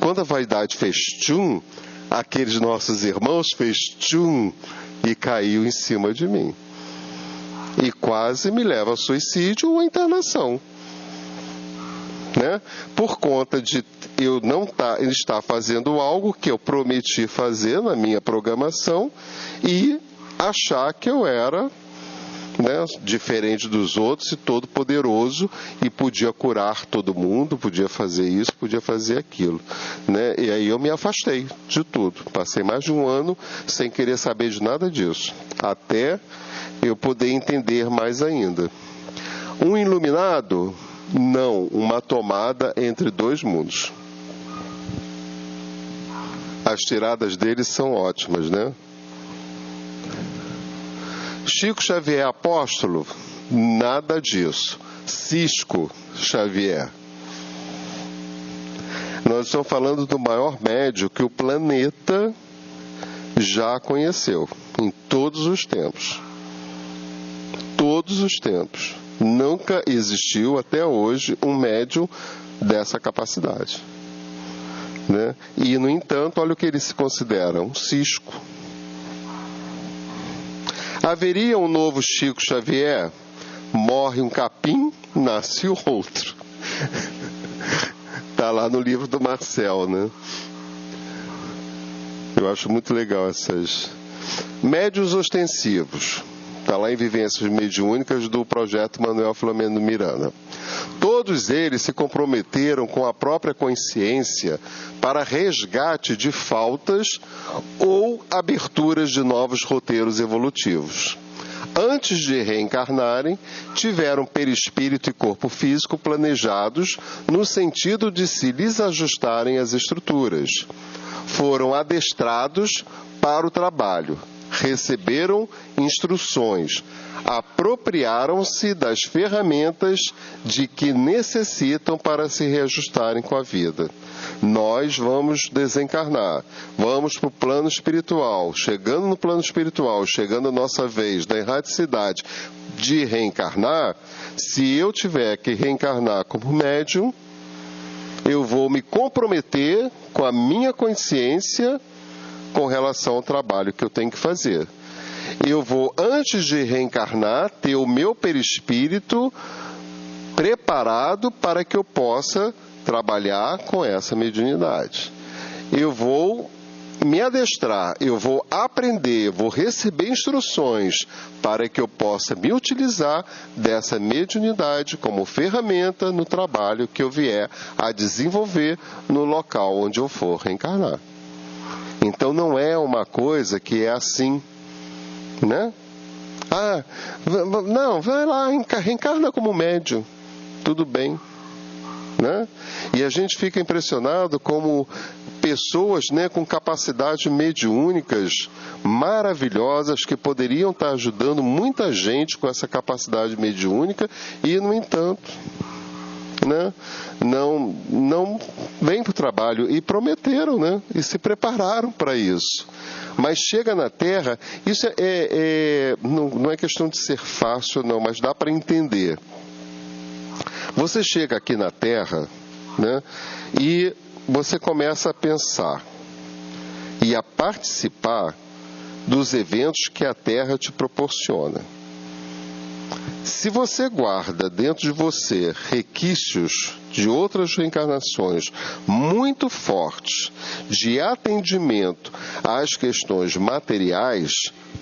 Quando a vaidade fez tchum, aqueles nossos irmãos fez tchum e caiu em cima de mim. E quase me leva ao suicídio ou à internação. Né? Por conta de eu não estar fazendo algo que eu prometi fazer na minha programação e achar que eu era, né, diferente dos outros e todo poderoso e podia curar todo mundo, podia fazer isso, podia fazer aquilo, né? E aí eu me afastei de tudo. Passei mais de um ano sem querer saber de nada disso, até eu poder entender mais ainda. Um iluminado? Não, uma tomada entre dois mundos. As tiradas dele são ótimas, né? Chico Xavier apóstolo? Nada disso. Cisco Xavier. Nós estamos falando do maior médium que o planeta já conheceu, em todos os tempos. Todos os tempos. Nunca existiu até hoje um médium dessa capacidade. Né? E, no entanto, olha o que ele se considera, um cisco. Haveria um novo Chico Xavier? Morre um capim, nasce o outro. Está lá no livro do Marcel, né? Eu acho muito legal essas... Médiuns ostensivos. Está lá em Vivências Mediúnicas do projeto Manuel Filomeno Miranda. Todos eles se comprometeram com a própria consciência para resgate de faltas ou aberturas de novos roteiros evolutivos. Antes de reencarnarem, tiveram perispírito e corpo físico planejados no sentido de se lhes ajustarem às estruturas. Foram adestrados para o trabalho, receberam instruções, apropriaram-se das ferramentas de que necessitam para se reajustarem com a vida. Nós vamos desencarnar, vamos para o plano espiritual. Chegando no plano espiritual, chegando a nossa vez da erraticidade de reencarnar, se eu tiver que reencarnar como médium, eu vou me comprometer com a minha consciência com relação ao trabalho que eu tenho que fazer. Eu vou, antes de reencarnar, ter o meu perispírito preparado para que eu possa trabalhar com essa mediunidade. Eu vou me adestrar, eu vou aprender, vou receber instruções para que eu possa me utilizar dessa mediunidade como ferramenta no trabalho que eu vier a desenvolver no local onde eu for reencarnar. Então não é uma coisa que é assim, né? Não, vai lá, reencarna como médium, tudo bem, né? E a gente fica impressionado como pessoas, né, com capacidades mediúnicas maravilhosas que poderiam estar ajudando muita gente com essa capacidade mediúnica e, no entanto, né, não vêm para o trabalho e prometeram, né, e se prepararam para isso. Mas chega na Terra, isso não é questão de ser fácil, não, mas dá para entender. Você chega aqui na Terra, né, e você começa a pensar e a participar dos eventos que a Terra te proporciona. Se você guarda dentro de você requisitos de outras reencarnações muito fortes de atendimento às questões materiais,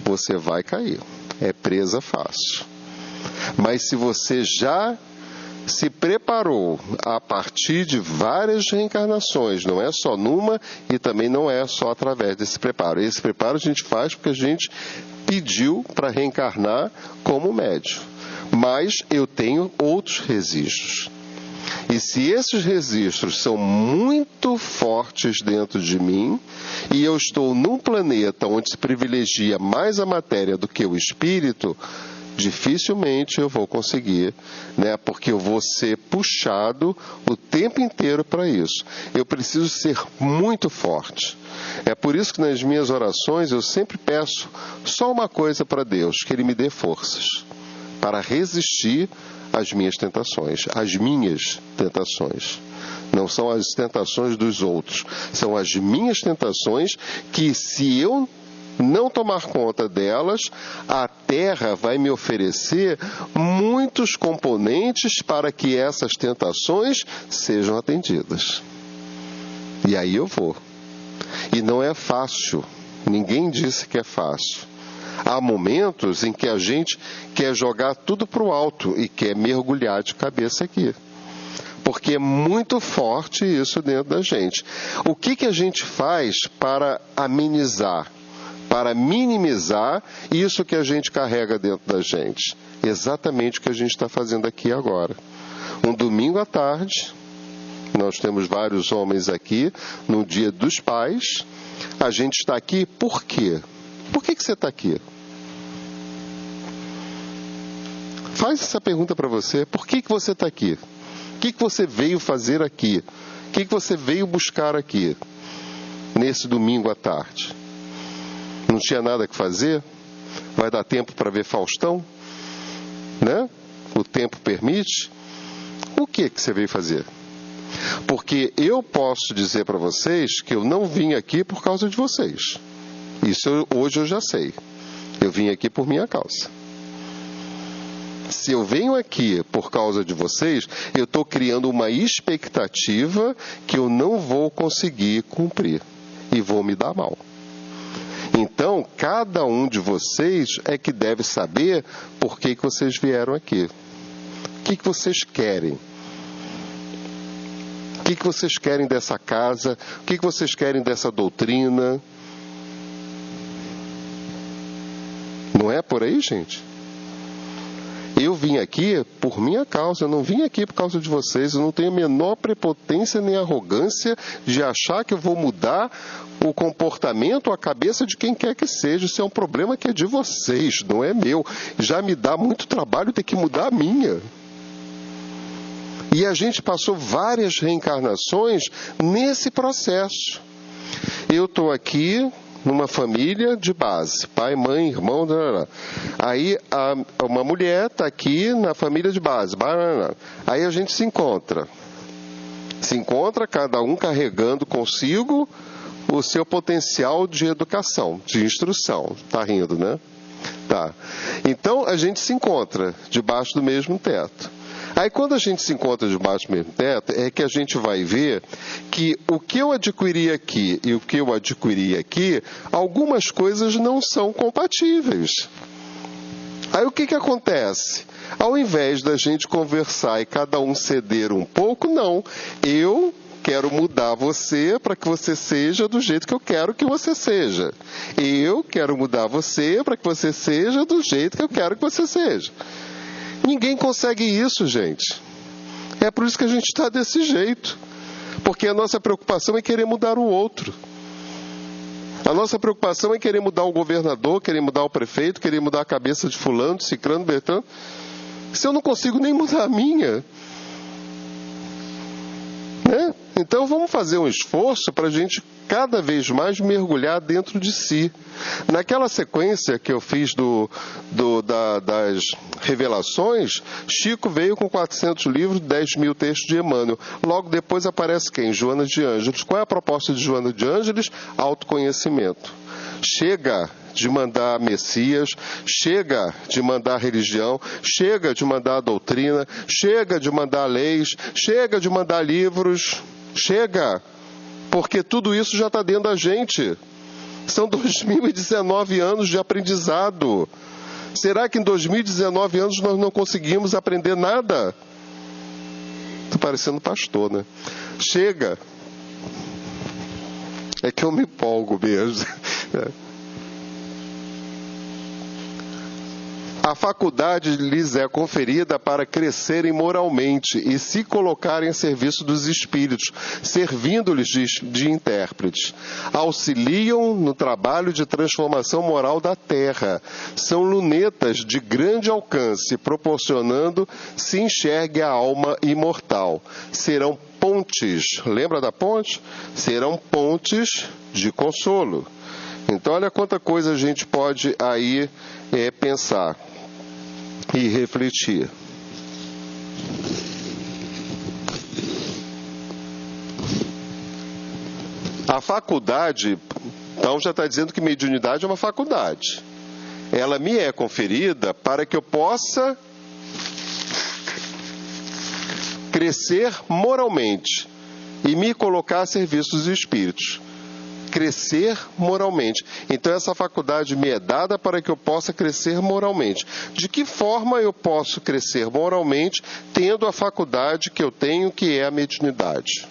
você vai cair. É presa fácil. Mas se você já se preparou a partir de várias reencarnações, não é só numa e também não é só através desse preparo. Esse preparo a gente faz porque a gente pediu para reencarnar como médium. Mas eu tenho outros registros. E se esses registros são muito fortes dentro de mim, e eu estou num planeta onde se privilegia mais a matéria do que o espírito, dificilmente eu vou conseguir, né? Porque eu vou ser puxado o tempo inteiro para isso. Eu preciso ser muito forte. É por isso que nas minhas orações eu sempre peço só uma coisa para Deus, que Ele me dê forças para resistir às minhas tentações. As minhas tentações. Não são as tentações dos outros. São as minhas tentações que, se eu não tomar conta delas, a Terra vai me oferecer muitos componentes para que essas tentações sejam atendidas. E aí eu vou. E não é fácil. Ninguém disse que é fácil. Há momentos em que a gente quer jogar tudo para o alto e quer mergulhar de cabeça aqui. Porque é muito forte isso dentro da gente. O que a gente faz para amenizar, para minimizar isso que a gente carrega dentro da gente? Exatamente o que a gente está fazendo aqui agora. Um domingo à tarde, nós temos vários homens aqui, no Dia dos Pais. A gente está aqui por quê? Por que você está aqui? Faz essa pergunta para você. Por que você está aqui? O que você veio fazer aqui? O que você veio buscar aqui? Nesse domingo à tarde? Não tinha nada que fazer? Vai dar tempo para ver Faustão? né? O tempo permite, o que você veio fazer? Porque eu posso dizer para vocês que eu não vim aqui por causa de vocês. Isso hoje eu já sei. Eu vim aqui por minha causa. Se eu venho aqui por causa de vocês, eu estou criando uma expectativa que eu não vou conseguir cumprir. E vou me dar mal. Então, cada um de vocês é que deve saber por que vocês vieram aqui. O que vocês querem? O que vocês querem dessa casa? O que vocês querem dessa doutrina? Não é por aí, gente? Eu vim aqui por minha causa, eu não vim aqui por causa de vocês. Eu não tenho a menor prepotência nem arrogância de achar que eu vou mudar o comportamento, a cabeça de quem quer que seja. Isso é um problema que é de vocês, não é meu. Já me dá muito trabalho ter que mudar a minha. E a gente passou várias reencarnações nesse processo. Eu estou aqui numa família de base, pai, mãe, irmão, aí uma mulher está aqui na família de base, aí a gente se encontra, cada um carregando consigo o seu potencial de educação, de instrução. Tá rindo, né? Tá. Então a gente se encontra debaixo do mesmo teto. Aí quando a gente se encontra debaixo do mesmo teto, é que a gente vai ver que o que eu adquiri aqui e o que eu adquiri aqui, algumas coisas não são compatíveis. Aí o que acontece? Ao invés da gente conversar e cada um ceder um pouco, não. Eu quero mudar você para que você seja do jeito que eu quero que você seja. Eu quero mudar você para que você seja do jeito que eu quero que você seja. Ninguém consegue isso, gente. É por isso que a gente está desse jeito. Porque a nossa preocupação é querer mudar o outro. A nossa preocupação é querer mudar o governador, querer mudar o prefeito, querer mudar a cabeça de fulano, de ciclano, bertano. Se eu não consigo nem mudar a minha, né? Então vamos fazer um esforço para a gente cada vez mais mergulhar dentro de si. Naquela sequência que eu fiz das revelações, Chico veio com 400 livros, 10 mil textos de Emmanuel. Logo depois aparece quem? Joana de Ângeles. Qual é a proposta de Joana de Ângeles? Autoconhecimento. Chega de mandar Messias, chega de mandar religião, chega de mandar doutrina, chega de mandar leis, chega de mandar livros, chega, porque tudo isso já está dentro da gente. São 2019 anos de aprendizado. Será que em 2019 anos nós não conseguimos aprender nada? Estou parecendo pastor, né? Chega. É que eu me empolgo mesmo. A faculdade lhes é conferida para crescerem moralmente e se colocarem a serviço dos espíritos, servindo-lhes de intérpretes. Auxiliam no trabalho de transformação moral da terra. São lunetas de grande alcance, proporcionando se enxergue a alma imortal. Serão pontes, lembra da ponte? Serão pontes de consolo. Então olha quanta coisa a gente pode aí pensar e refletir. A faculdade, então já está dizendo que mediunidade é uma faculdade. Ela me é conferida para que eu possa crescer moralmente e me colocar a serviço dos espíritos. Crescer moralmente. Então essa faculdade me é dada para que eu possa crescer moralmente. De que forma eu posso crescer moralmente tendo a faculdade que eu tenho, que é a mediunidade?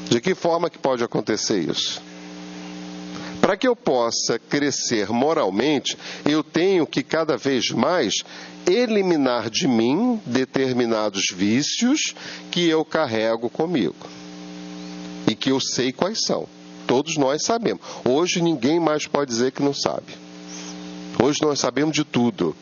De que forma que pode acontecer isso? Para que eu possa crescer moralmente, eu tenho que cada vez mais eliminar de mim determinados vícios que eu carrego comigo. E que eu sei quais são. Todos nós sabemos. Hoje ninguém mais pode dizer que não sabe. Hoje nós sabemos de tudo.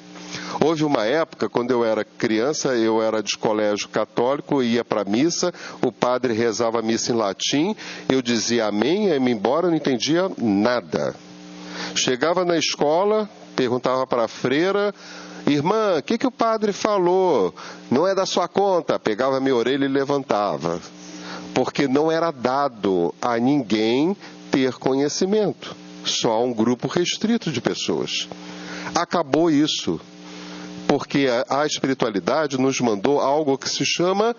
Houve uma época, quando eu era criança, eu era de colégio católico, ia para a missa, o padre rezava a missa em latim, eu dizia amém, ia-me embora, não entendia nada. Chegava na escola, Perguntava para a freira: irmã, o que o padre falou? Não é da sua conta. Pegava a minha orelha e levantava. Porque não era dado a ninguém ter conhecimento. Só a um grupo restrito de pessoas. Acabou isso. Porque a espiritualidade nos mandou algo que se chama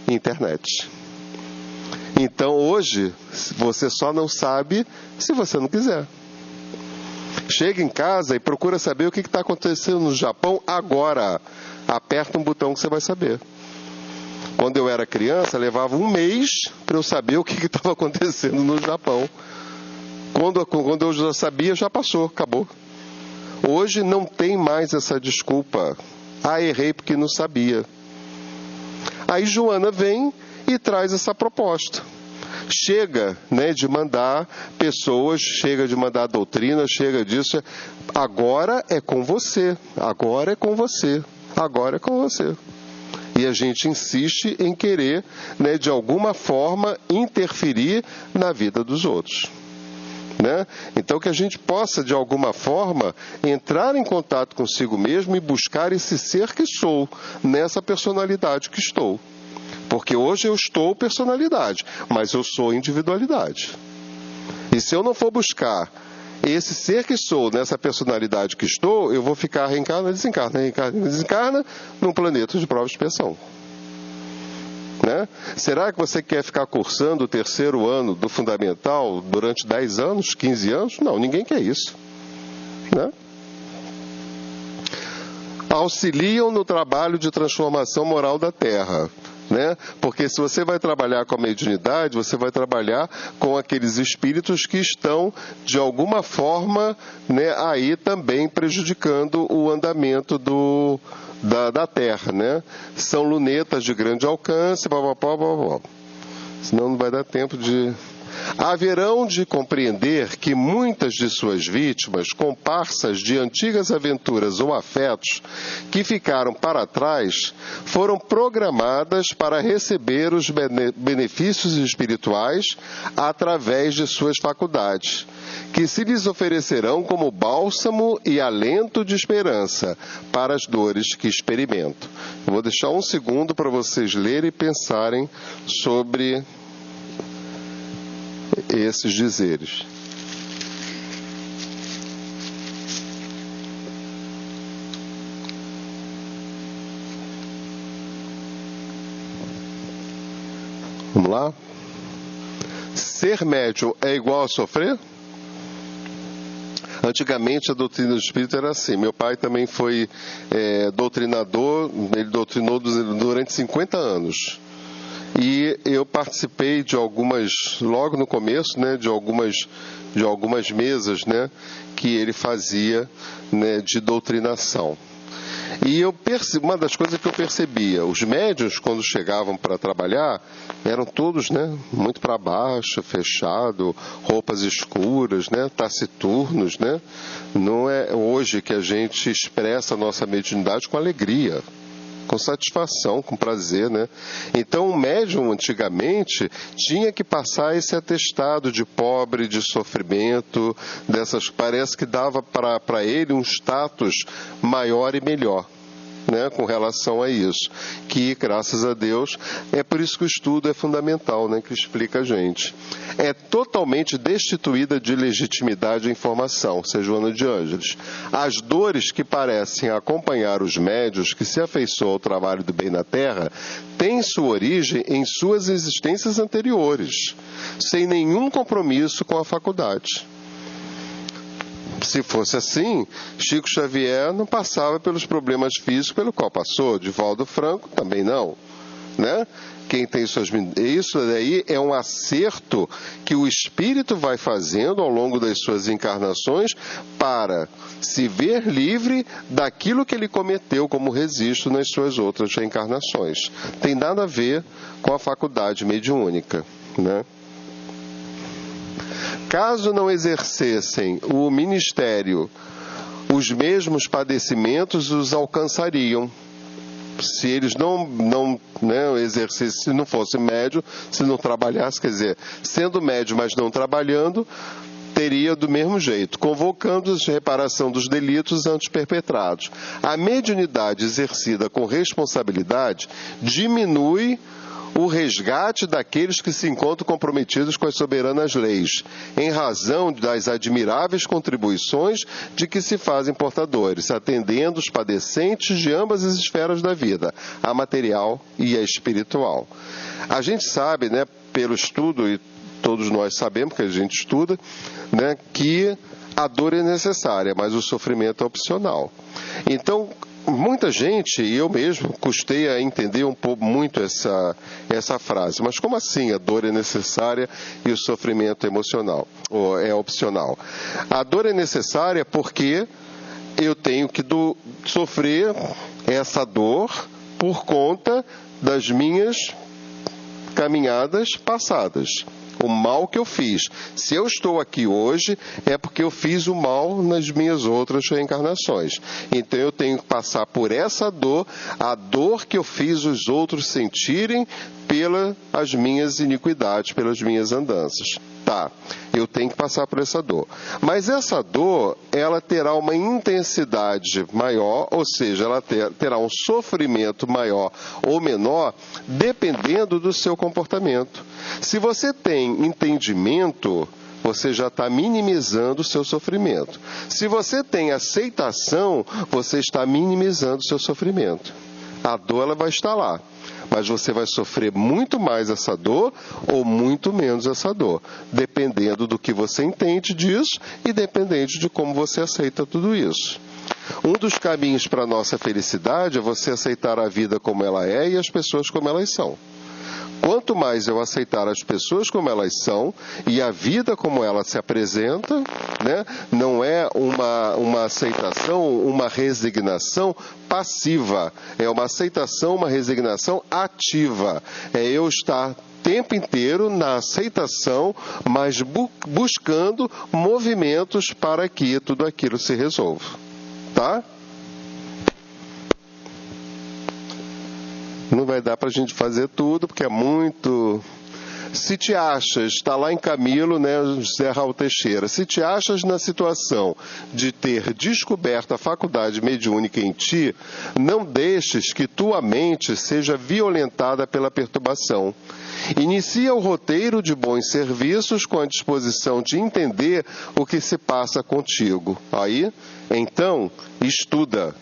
internet. Então hoje, você só não sabe se você não quiser. Chega em casa e procura saber o que está acontecendo no Japão agora. Aperta um botão que você vai saber. Quando eu era criança, levava um mês para eu saber o que estava acontecendo no Japão. Quando eu já sabia, já passou, acabou. Hoje não tem mais essa desculpa. Errei porque não sabia. Aí Joana vem e traz essa proposta. Chega, de mandar pessoas, chega de mandar doutrina, chega disso. Agora é com você, agora é com você, agora é com você. E a gente insiste em querer, de alguma forma, interferir na vida dos outros. Então que a gente possa, de alguma forma, entrar em contato consigo mesmo e buscar esse ser que sou, nessa personalidade que estou. Porque hoje eu estou personalidade, mas eu sou individualidade. E se eu não for buscar esse ser que sou, nessa personalidade que estou, eu vou ficar reencarna, desencarna num planeta de prova e expiação. Será que você quer ficar cursando o 3º ano do fundamental durante 10 anos, 15 anos? Não, ninguém quer isso. Auxiliam no trabalho de transformação moral da Terra. Porque se você vai trabalhar com a mediunidade, você vai trabalhar com aqueles espíritos que estão, de alguma forma, aí também prejudicando o andamento da Terra, São lunetas de grande alcance, senão não vai dar tempo de... Haverão de compreender que muitas de suas vítimas, comparsas de antigas aventuras ou afetos que ficaram para trás, foram programadas para receber os benefícios espirituais através de suas faculdades, que se lhes oferecerão como bálsamo e alento de esperança para as dores que experimentam. Eu vou deixar um segundo para vocês lerem e pensarem sobre esses dizeres. Vamos lá? Ser médium é igual a sofrer? Antigamente a doutrina do espírito era assim. Meu pai também foi doutrinador, ele doutrinou durante 50 anos. E eu participei de algumas, logo no começo, de algumas mesas, que ele fazia, de doutrinação. E uma das coisas que eu percebia, os médiuns, quando chegavam para trabalhar, eram todos, muito para baixo, fechado, roupas escuras, taciturnos, Não é hoje que a gente expressa a nossa mediunidade com alegria, com satisfação, com prazer, Então o médium antigamente tinha que passar esse atestado de pobre, de sofrimento, parece que dava para ele um status maior e melhor, com relação a isso, que graças a Deus, é por isso que o estudo é fundamental, que explica a gente. É totalmente destituída de legitimidade a informação, Joana de Ângeles. As dores que parecem acompanhar os médiuns que se afeiçoam ao trabalho do bem na Terra têm sua origem em suas existências anteriores, sem nenhum compromisso com a faculdade. Se fosse assim, Chico Xavier não passava pelos problemas físicos pelo qual passou, Divaldo Franco também não, Quem tem isso daí é um acerto que o espírito vai fazendo ao longo das suas encarnações para se ver livre daquilo que ele cometeu como registro nas suas outras reencarnações. Tem nada a ver com a faculdade mediúnica, Caso não exercessem o ministério, os mesmos padecimentos os alcançariam. Se eles não exercessem, se não fosse médium, se não trabalhasse, quer dizer, sendo médium, mas não trabalhando, teria do mesmo jeito, convocando a reparação dos delitos antes perpetrados. A mediunidade exercida com responsabilidade diminui o resgate daqueles que se encontram comprometidos com as soberanas leis, em razão das admiráveis contribuições de que se fazem portadores, atendendo os padecentes de ambas as esferas da vida, a material e a espiritual. A gente sabe, né, pelo estudo, e todos nós sabemos que a gente estuda, né, que a dor é necessária, mas o sofrimento é opcional. Então, muita gente, e eu mesmo, custei a entender um pouco muito essa frase. Mas como assim a dor é necessária e o sofrimento é opcional? A dor é necessária porque eu tenho que sofrer essa dor por conta das minhas caminhadas passadas. O mal que eu fiz. Se eu estou aqui hoje, é porque eu fiz o mal nas minhas outras reencarnações. Então eu tenho que passar por essa dor, a dor que eu fiz os outros sentirem pelas minhas iniquidades, pelas minhas andanças. Tá, eu tenho que passar por essa dor. Mas essa dor, ela terá uma intensidade maior, ou seja, ela terá um sofrimento maior ou menor, dependendo do seu comportamento. Se você tem entendimento, você já está minimizando o seu sofrimento. Se você tem aceitação, você está minimizando o seu sofrimento. A dor, ela vai estar lá. Mas você vai sofrer muito mais essa dor ou muito menos essa dor, dependendo do que você entende disso e dependendo de como você aceita tudo isso. Um dos caminhos para a nossa felicidade é você aceitar a vida como ela é e as pessoas como elas são. Quanto mais eu aceitar as pessoas como elas são e a vida como ela se apresenta, né? Não é uma aceitação, uma resignação passiva. É uma aceitação, uma resignação ativa. É eu estar o tempo inteiro na aceitação, mas buscando movimentos para que tudo aquilo se resolva. Tá? Não vai dar para a gente fazer tudo, porque é muito... Se te achas, está lá em Camilo, né, José Raul Teixeira, se te achas na situação de ter descoberto a faculdade mediúnica em ti, não deixes que tua mente seja violentada pela perturbação. Inicia o roteiro de bons serviços com a disposição de entender o que se passa contigo. Aí, então, estuda.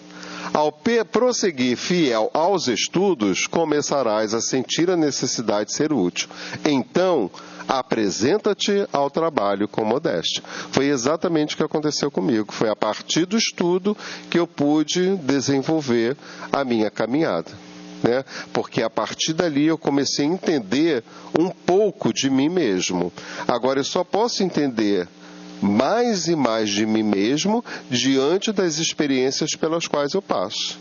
Ao prosseguir fiel aos estudos, começarás a sentir a necessidade de ser útil. Então, apresenta-te ao trabalho com modéstia. Foi exatamente o que aconteceu comigo. Foi a partir do estudo que eu pude desenvolver a minha caminhada. Né? Porque a partir dali eu comecei a entender um pouco de mim mesmo. Agora, eu só posso entender mais e mais de mim mesmo diante das experiências pelas quais eu passo.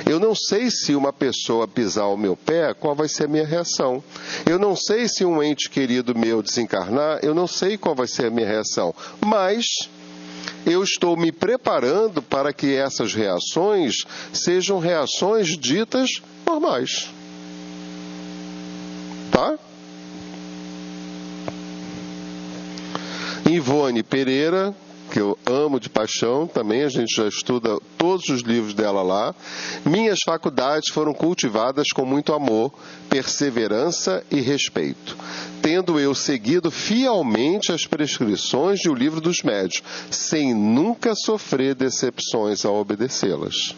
Eu não sei se uma pessoa pisar o meu pé, qual vai ser a minha reação. Eu não sei se um ente querido meu desencarnar, eu não sei qual vai ser a minha reação. Mas eu estou me preparando para que essas reações sejam reações ditas normais. Tá? Ivone Pereira, que eu amo de paixão, também a gente já estuda todos os livros dela lá. Minhas faculdades foram cultivadas com muito amor, perseverança e respeito, tendo eu seguido fielmente as prescrições de O Livro dos Médiuns, sem nunca sofrer decepções ao obedecê-las.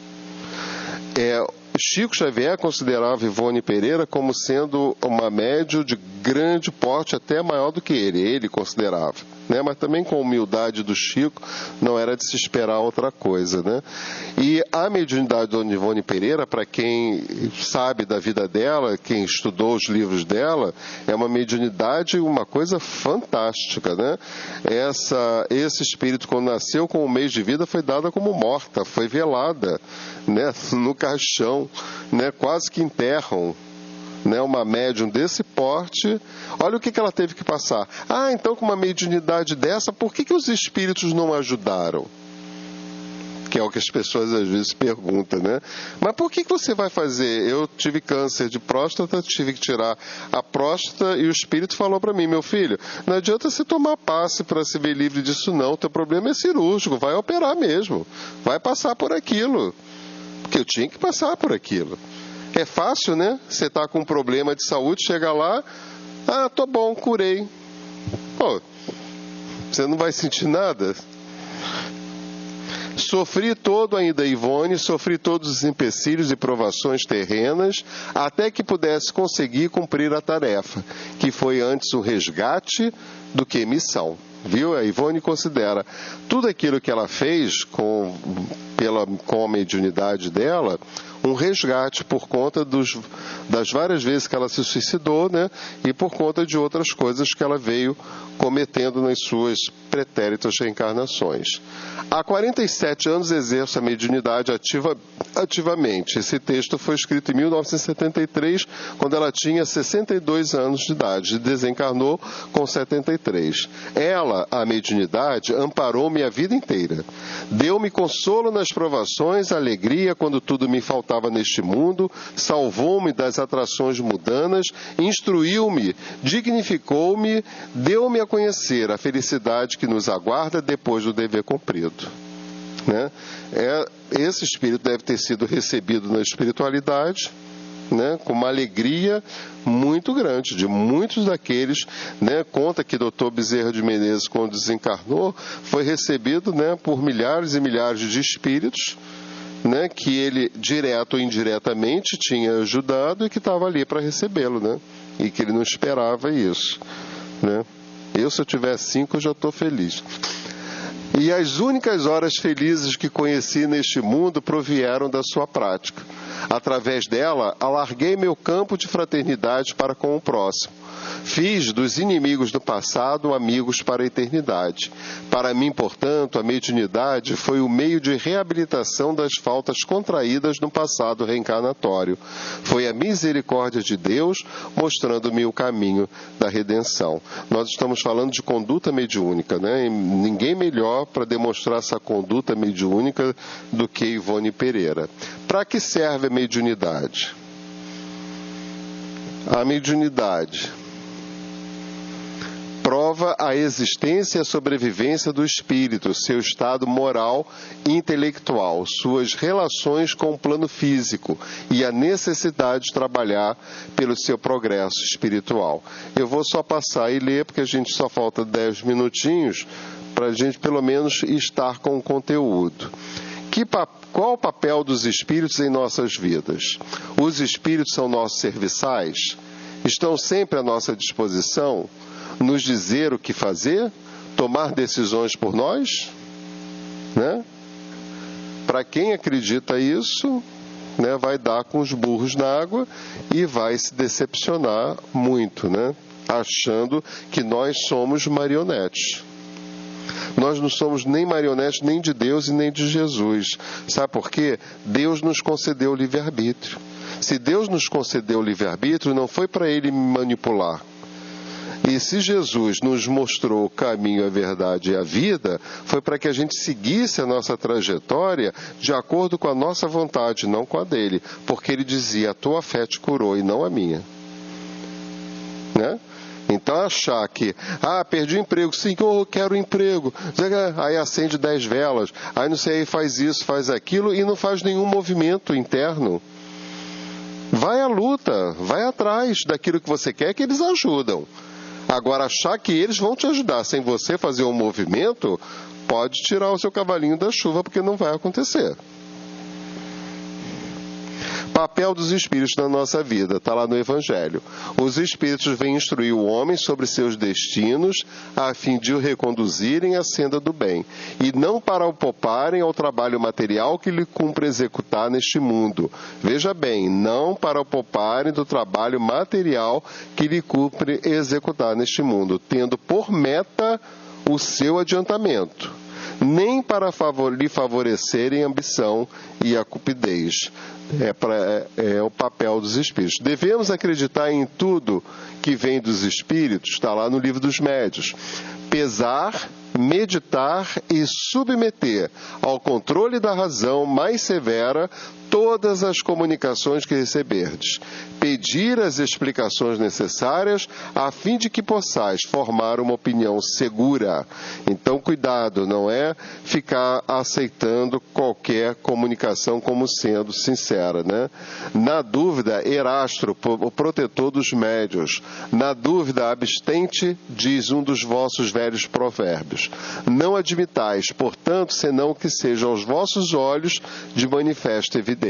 Chico Xavier considerava Ivone Pereira como sendo uma médium de grande porte, até maior do que ele considerava. Né? Mas também com a humildade do Chico, não era de se esperar outra coisa. Né? E a mediunidade de Dona Ivone Pereira, para quem sabe da vida dela, quem estudou os livros dela, é uma mediunidade, uma coisa fantástica. Né? Esse espírito, quando nasceu com um mês de vida, foi dada como morta, foi velada, né? No caixão, né? Quase que enterram. Né, uma médium desse porte, olha o que ela teve que passar. Então com uma mediunidade dessa, por que os espíritos não ajudaram? que é o que as pessoas às vezes perguntam, né? Mas por que você vai fazer? Eu tive câncer de próstata, tive que tirar a próstata e o espírito falou para mim, meu filho, não adianta você tomar passe para se ver livre disso não, o teu problema é cirúrgico, vai operar mesmo, vai passar por aquilo, porque eu tinha que passar por aquilo. É fácil, né? Você está com um problema de saúde, chega lá, tô bom, curei. Pô, você não vai sentir nada? Sofri todo, ainda Ivone, sofri todos os empecilhos e provações terrenas, até que pudesse conseguir cumprir a tarefa, que foi antes um resgate do que missão. Viu? A Ivone considera tudo aquilo que ela fez com a mediunidade dela, um resgate por conta das várias vezes que ela se suicidou, né? E por conta de outras coisas que ela veio cometendo nas suas pretéritas reencarnações. Há 47 anos exerço a mediunidade ativamente. Esse texto foi escrito em 1973, quando ela tinha 62 anos de idade, e desencarnou com 73. Ela, a mediunidade, amparou-me a vida inteira. Deu-me consolo nas provações, alegria quando tudo me faltava neste mundo, salvou-me das atrações mundanas, instruiu-me, dignificou-me, deu-me a conhecer a felicidade que nos aguarda depois do dever cumprido. Né? Esse espírito deve ter sido recebido na espiritualidade, né, com uma alegria muito grande, de muitos daqueles, né, conta que Dr. Bezerra de Menezes, quando desencarnou, foi recebido, né, por milhares e milhares de espíritos, né, que ele, direto ou indiretamente, tinha ajudado e que estava ali para recebê-lo, né, e que ele não esperava isso. Né. Se eu tiver 5, eu já estou feliz. E as únicas horas felizes que conheci neste mundo provieram da sua prática. Através dela, alarguei meu campo de fraternidade para com o próximo. Fiz dos inimigos do passado amigos para a eternidade. Para mim, portanto, a mediunidade foi o meio de reabilitação das faltas contraídas no passado reencarnatório. Foi a misericórdia de Deus mostrando-me o caminho da redenção. Nós estamos falando de conduta mediúnica, né? E ninguém melhor para demonstrar essa conduta mediúnica do que Ivone Pereira. Para que serve a mediunidade? A mediunidade prova a existência e a sobrevivência do espírito, seu estado moral e intelectual, suas relações com o plano físico e a necessidade de trabalhar pelo seu progresso espiritual. Eu vou só passar e ler, porque a gente só falta 10 minutinhos para a gente pelo menos estar com o conteúdo. Qual o papel dos espíritos em nossas vidas? Os espíritos são nossos serviçais? Estão sempre à nossa disposição? Nos dizer o que fazer? Tomar decisões por nós? Né? Para quem acredita isso, né, vai dar com os burros na água e vai se decepcionar muito, né? Achando que nós somos marionetes. Nós não somos nem marionetes nem de Deus e nem de Jesus. Sabe por quê? Deus nos concedeu o livre-arbítrio. Se Deus nos concedeu o livre-arbítrio, não foi para Ele manipular. E se Jesus nos mostrou o caminho, a verdade e a vida, foi para que a gente seguisse a nossa trajetória de acordo com a nossa vontade, não com a dele. Porque ele dizia, a tua fé te curou e não a minha. Né? Então achar que, perdi o emprego, Senhor, eu quero um emprego. Aí acende 10 velas, aí não sei, aí faz isso, faz aquilo e não faz nenhum movimento interno. Vai à luta, vai atrás daquilo que você quer, que eles ajudam. Agora, achar que eles vão te ajudar sem você fazer um movimento, pode tirar o seu cavalinho da chuva, porque não vai acontecer. Papel dos espíritos na nossa vida, está lá no Evangelho. Os espíritos vêm instruir o homem sobre seus destinos, a fim de o reconduzirem à senda do bem, e não para o pouparem ao trabalho material que lhe cumpre executar neste mundo. Veja bem, não para o pouparem do trabalho material que lhe cumpre executar neste mundo, tendo por meta o seu adiantamento, nem para lhe favorecerem a ambição e a cupidez. É o papel dos espíritos. Devemos acreditar em tudo que vem dos espíritos, está lá no Livro dos Médiuns. Pesar meditar e submeter ao controle da razão mais severa todas as comunicações que receberdes. Pedir as explicações necessárias a fim de que possais formar uma opinião segura. Então, cuidado, não é ficar aceitando qualquer comunicação como sendo sincera, né? Na dúvida, Erasto, o protetor dos médios, na dúvida, abstente, diz um dos vossos velhos provérbios. Não admitais, portanto, senão que seja aos vossos olhos de manifesta evidência.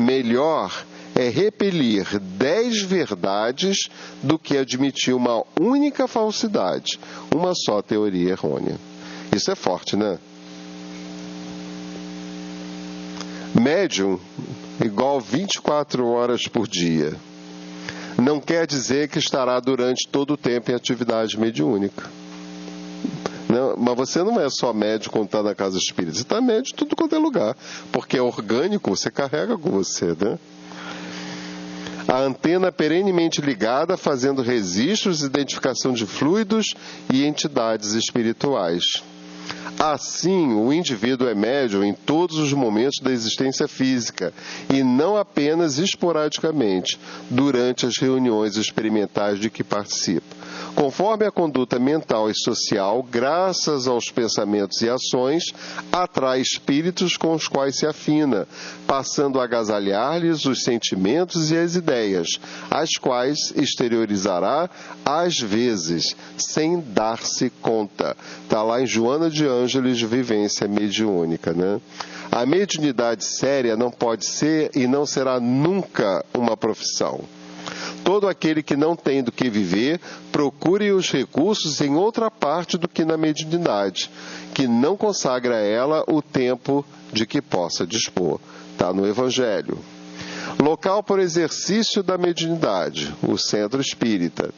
Melhor é repelir 10 verdades do que admitir uma única falsidade, uma só teoria errônea. Isso é forte, né? Médium igual 24 horas por dia. Não quer dizer que estará durante todo o tempo em atividade mediúnica. Não, mas você não é só médium quando está na casa espírita, você está médium em tudo quanto é lugar, porque é orgânico, você carrega com você, né? A antena perenemente ligada, fazendo registros, identificação de fluidos e entidades espirituais. Assim, o indivíduo é médium em todos os momentos da existência física e não apenas esporadicamente, durante as reuniões experimentais de que participa. Conforme a conduta mental e social, graças aos pensamentos e ações, atrai espíritos com os quais se afina, passando a agasalhar-lhes os sentimentos e as ideias, as quais exteriorizará às vezes, sem dar-se conta. Está lá em Joana de Ângeles, Vivência Mediúnica, né? A mediunidade séria não pode ser e não será nunca uma profissão. Todo aquele que não tem do que viver, procure os recursos em outra parte do que na mediunidade, que não consagra a ela o tempo de que possa dispor. Está no Evangelho. Local por exercício da mediunidade, o centro espírita.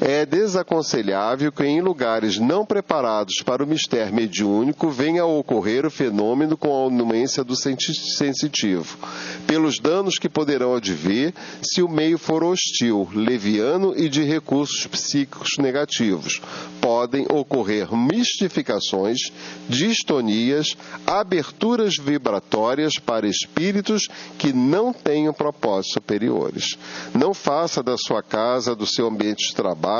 É desaconselhável que em lugares não preparados para o mistério mediúnico venha a ocorrer o fenômeno com a anuência do sensitivo, pelos danos que poderão advir se o meio for hostil, leviano e de recursos psíquicos negativos. Podem ocorrer mistificações, distonias, aberturas vibratórias para espíritos que não tenham propósitos superiores. Não faça da sua casa, do seu ambiente de trabalho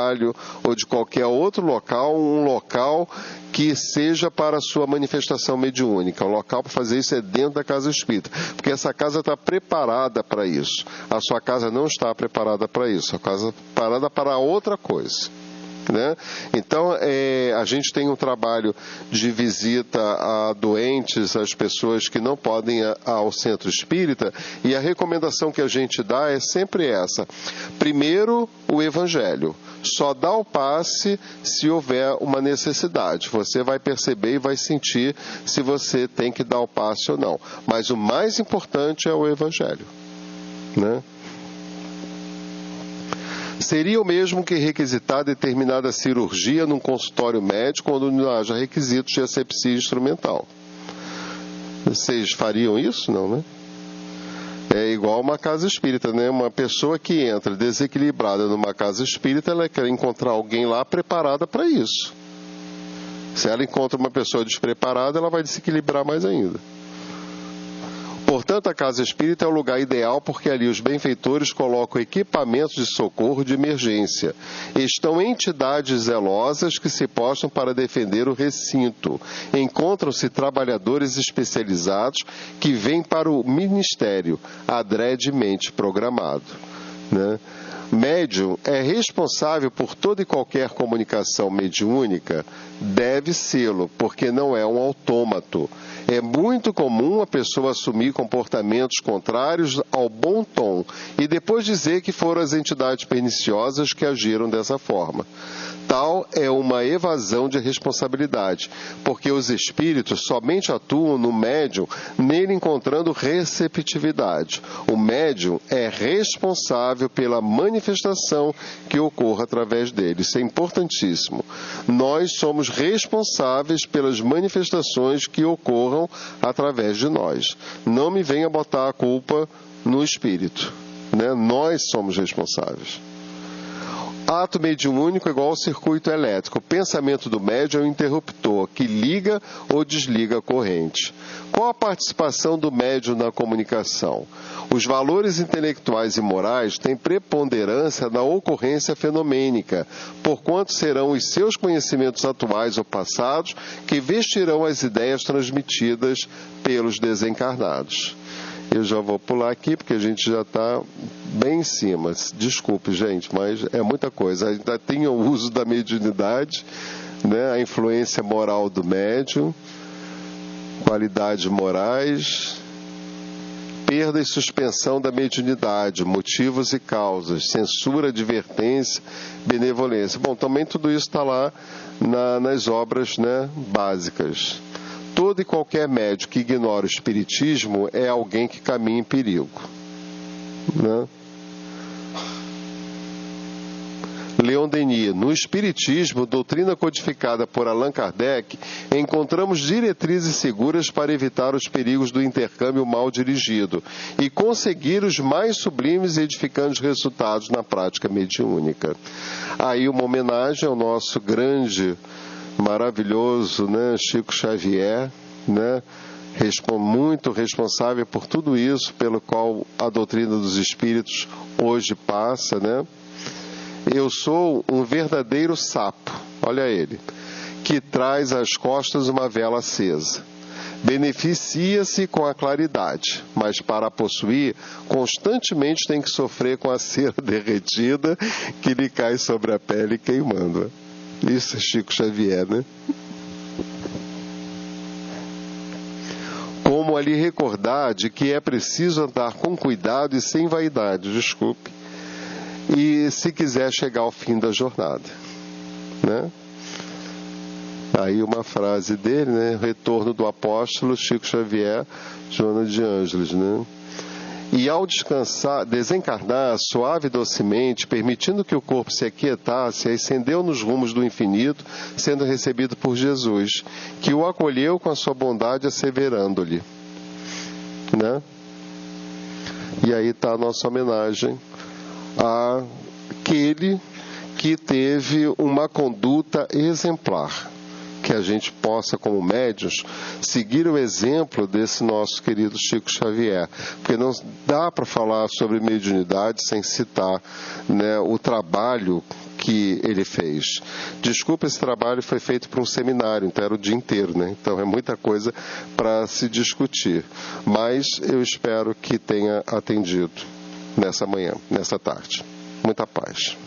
ou de qualquer outro local, um local que seja para a sua manifestação mediúnica. O local para fazer isso é dentro da casa espírita, porque essa casa está preparada para isso. A sua casa não está preparada para isso, a casa está preparada para outra coisa. Né? Então, a gente tem um trabalho de visita a doentes, às pessoas que não podem ir ao centro espírita, e a recomendação que a gente dá é sempre essa. Primeiro, o Evangelho. Só dá o passe se houver uma necessidade. Você vai perceber e vai sentir se você tem que dar o passe ou não. Mas o mais importante é o Evangelho. Né? Seria o mesmo que requisitar determinada cirurgia num consultório médico quando não haja requisitos de asepsia instrumental. Vocês fariam isso? Não, né? É igual uma casa espírita, né? Uma pessoa que entra desequilibrada numa casa espírita, ela quer encontrar alguém lá preparada para isso. Se ela encontra uma pessoa despreparada, ela vai desequilibrar mais ainda. Portanto, a casa espírita é o lugar ideal porque ali os benfeitores colocam equipamentos de socorro de emergência. Estão entidades zelosas que se postam para defender o recinto. Encontram-se trabalhadores especializados que vêm para o ministério, adredemente programado. Né? Médium é responsável por toda e qualquer comunicação mediúnica? Deve sê-lo, porque não é um autômato. É muito comum a pessoa assumir comportamentos contrários ao bom tom e depois dizer que foram as entidades perniciosas que agiram dessa forma. Tal é uma evasão de responsabilidade, porque os espíritos somente atuam no médium, nele encontrando receptividade. O médium é responsável pela manifestação que ocorra através dele. Isso é importantíssimo. Nós somos responsáveis pelas manifestações que ocorram através de nós. Não me venha botar a culpa no espírito, né? Nós somos responsáveis. Ato mediúnico é igual ao circuito elétrico. O pensamento do médium é um interruptor que liga ou desliga a corrente. Qual a participação do médium na comunicação? Os valores intelectuais e morais têm preponderância na ocorrência fenomênica, porquanto serão os seus conhecimentos atuais ou passados que vestirão as ideias transmitidas pelos desencarnados. Eu já vou pular aqui, porque a gente já está bem em cima. Desculpe, gente, mas é muita coisa. Ainda tem o uso da mediunidade, né? A influência moral do médium, qualidades morais, perda e suspensão da mediunidade, motivos e causas, censura, advertência, benevolência. Bom, também tudo isso está lá nas obras, né, básicas. Todo e qualquer médium que ignora o espiritismo é alguém que caminha em perigo, né? Leon Denis. No Espiritismo, doutrina codificada por Allan Kardec, encontramos diretrizes seguras para evitar os perigos do intercâmbio mal dirigido e conseguir os mais sublimes e edificantes resultados na prática mediúnica. Aí uma homenagem ao nosso grande, maravilhoso, né, Chico Xavier, né, muito responsável por tudo isso, pelo qual a doutrina dos espíritos hoje passa, né? Eu sou um verdadeiro sapo, olha ele, que traz às costas uma vela acesa. Beneficia-se com a claridade, mas para a possuir, constantemente tem que sofrer com a cera derretida que lhe cai sobre a pele queimando. Isso é Chico Xavier, né? Como a lhe recordar de que é preciso andar com cuidado e sem vaidade, e se quiser chegar ao fim da jornada, né? Aí uma frase dele, né? Retorno do apóstolo Chico Xavier, Joana de Ângeles, né? E ao descansar, desencarnar suave e docemente, permitindo que o corpo se aquietasse, ascendeu nos rumos do infinito, sendo recebido por Jesus, que o acolheu com a sua bondade, asseverando-lhe, né? E aí está a nossa homenagem àquele que teve uma conduta exemplar. Que a gente possa, como médiuns, seguir o exemplo desse nosso querido Chico Xavier. Porque não dá para falar sobre mediunidade sem citar, né, o trabalho que ele fez. Desculpa, esse trabalho foi feito para um seminário, então era o dia inteiro, né? Então é muita coisa para se discutir. Mas eu espero que tenha atendido nessa manhã, nessa tarde. Muita paz.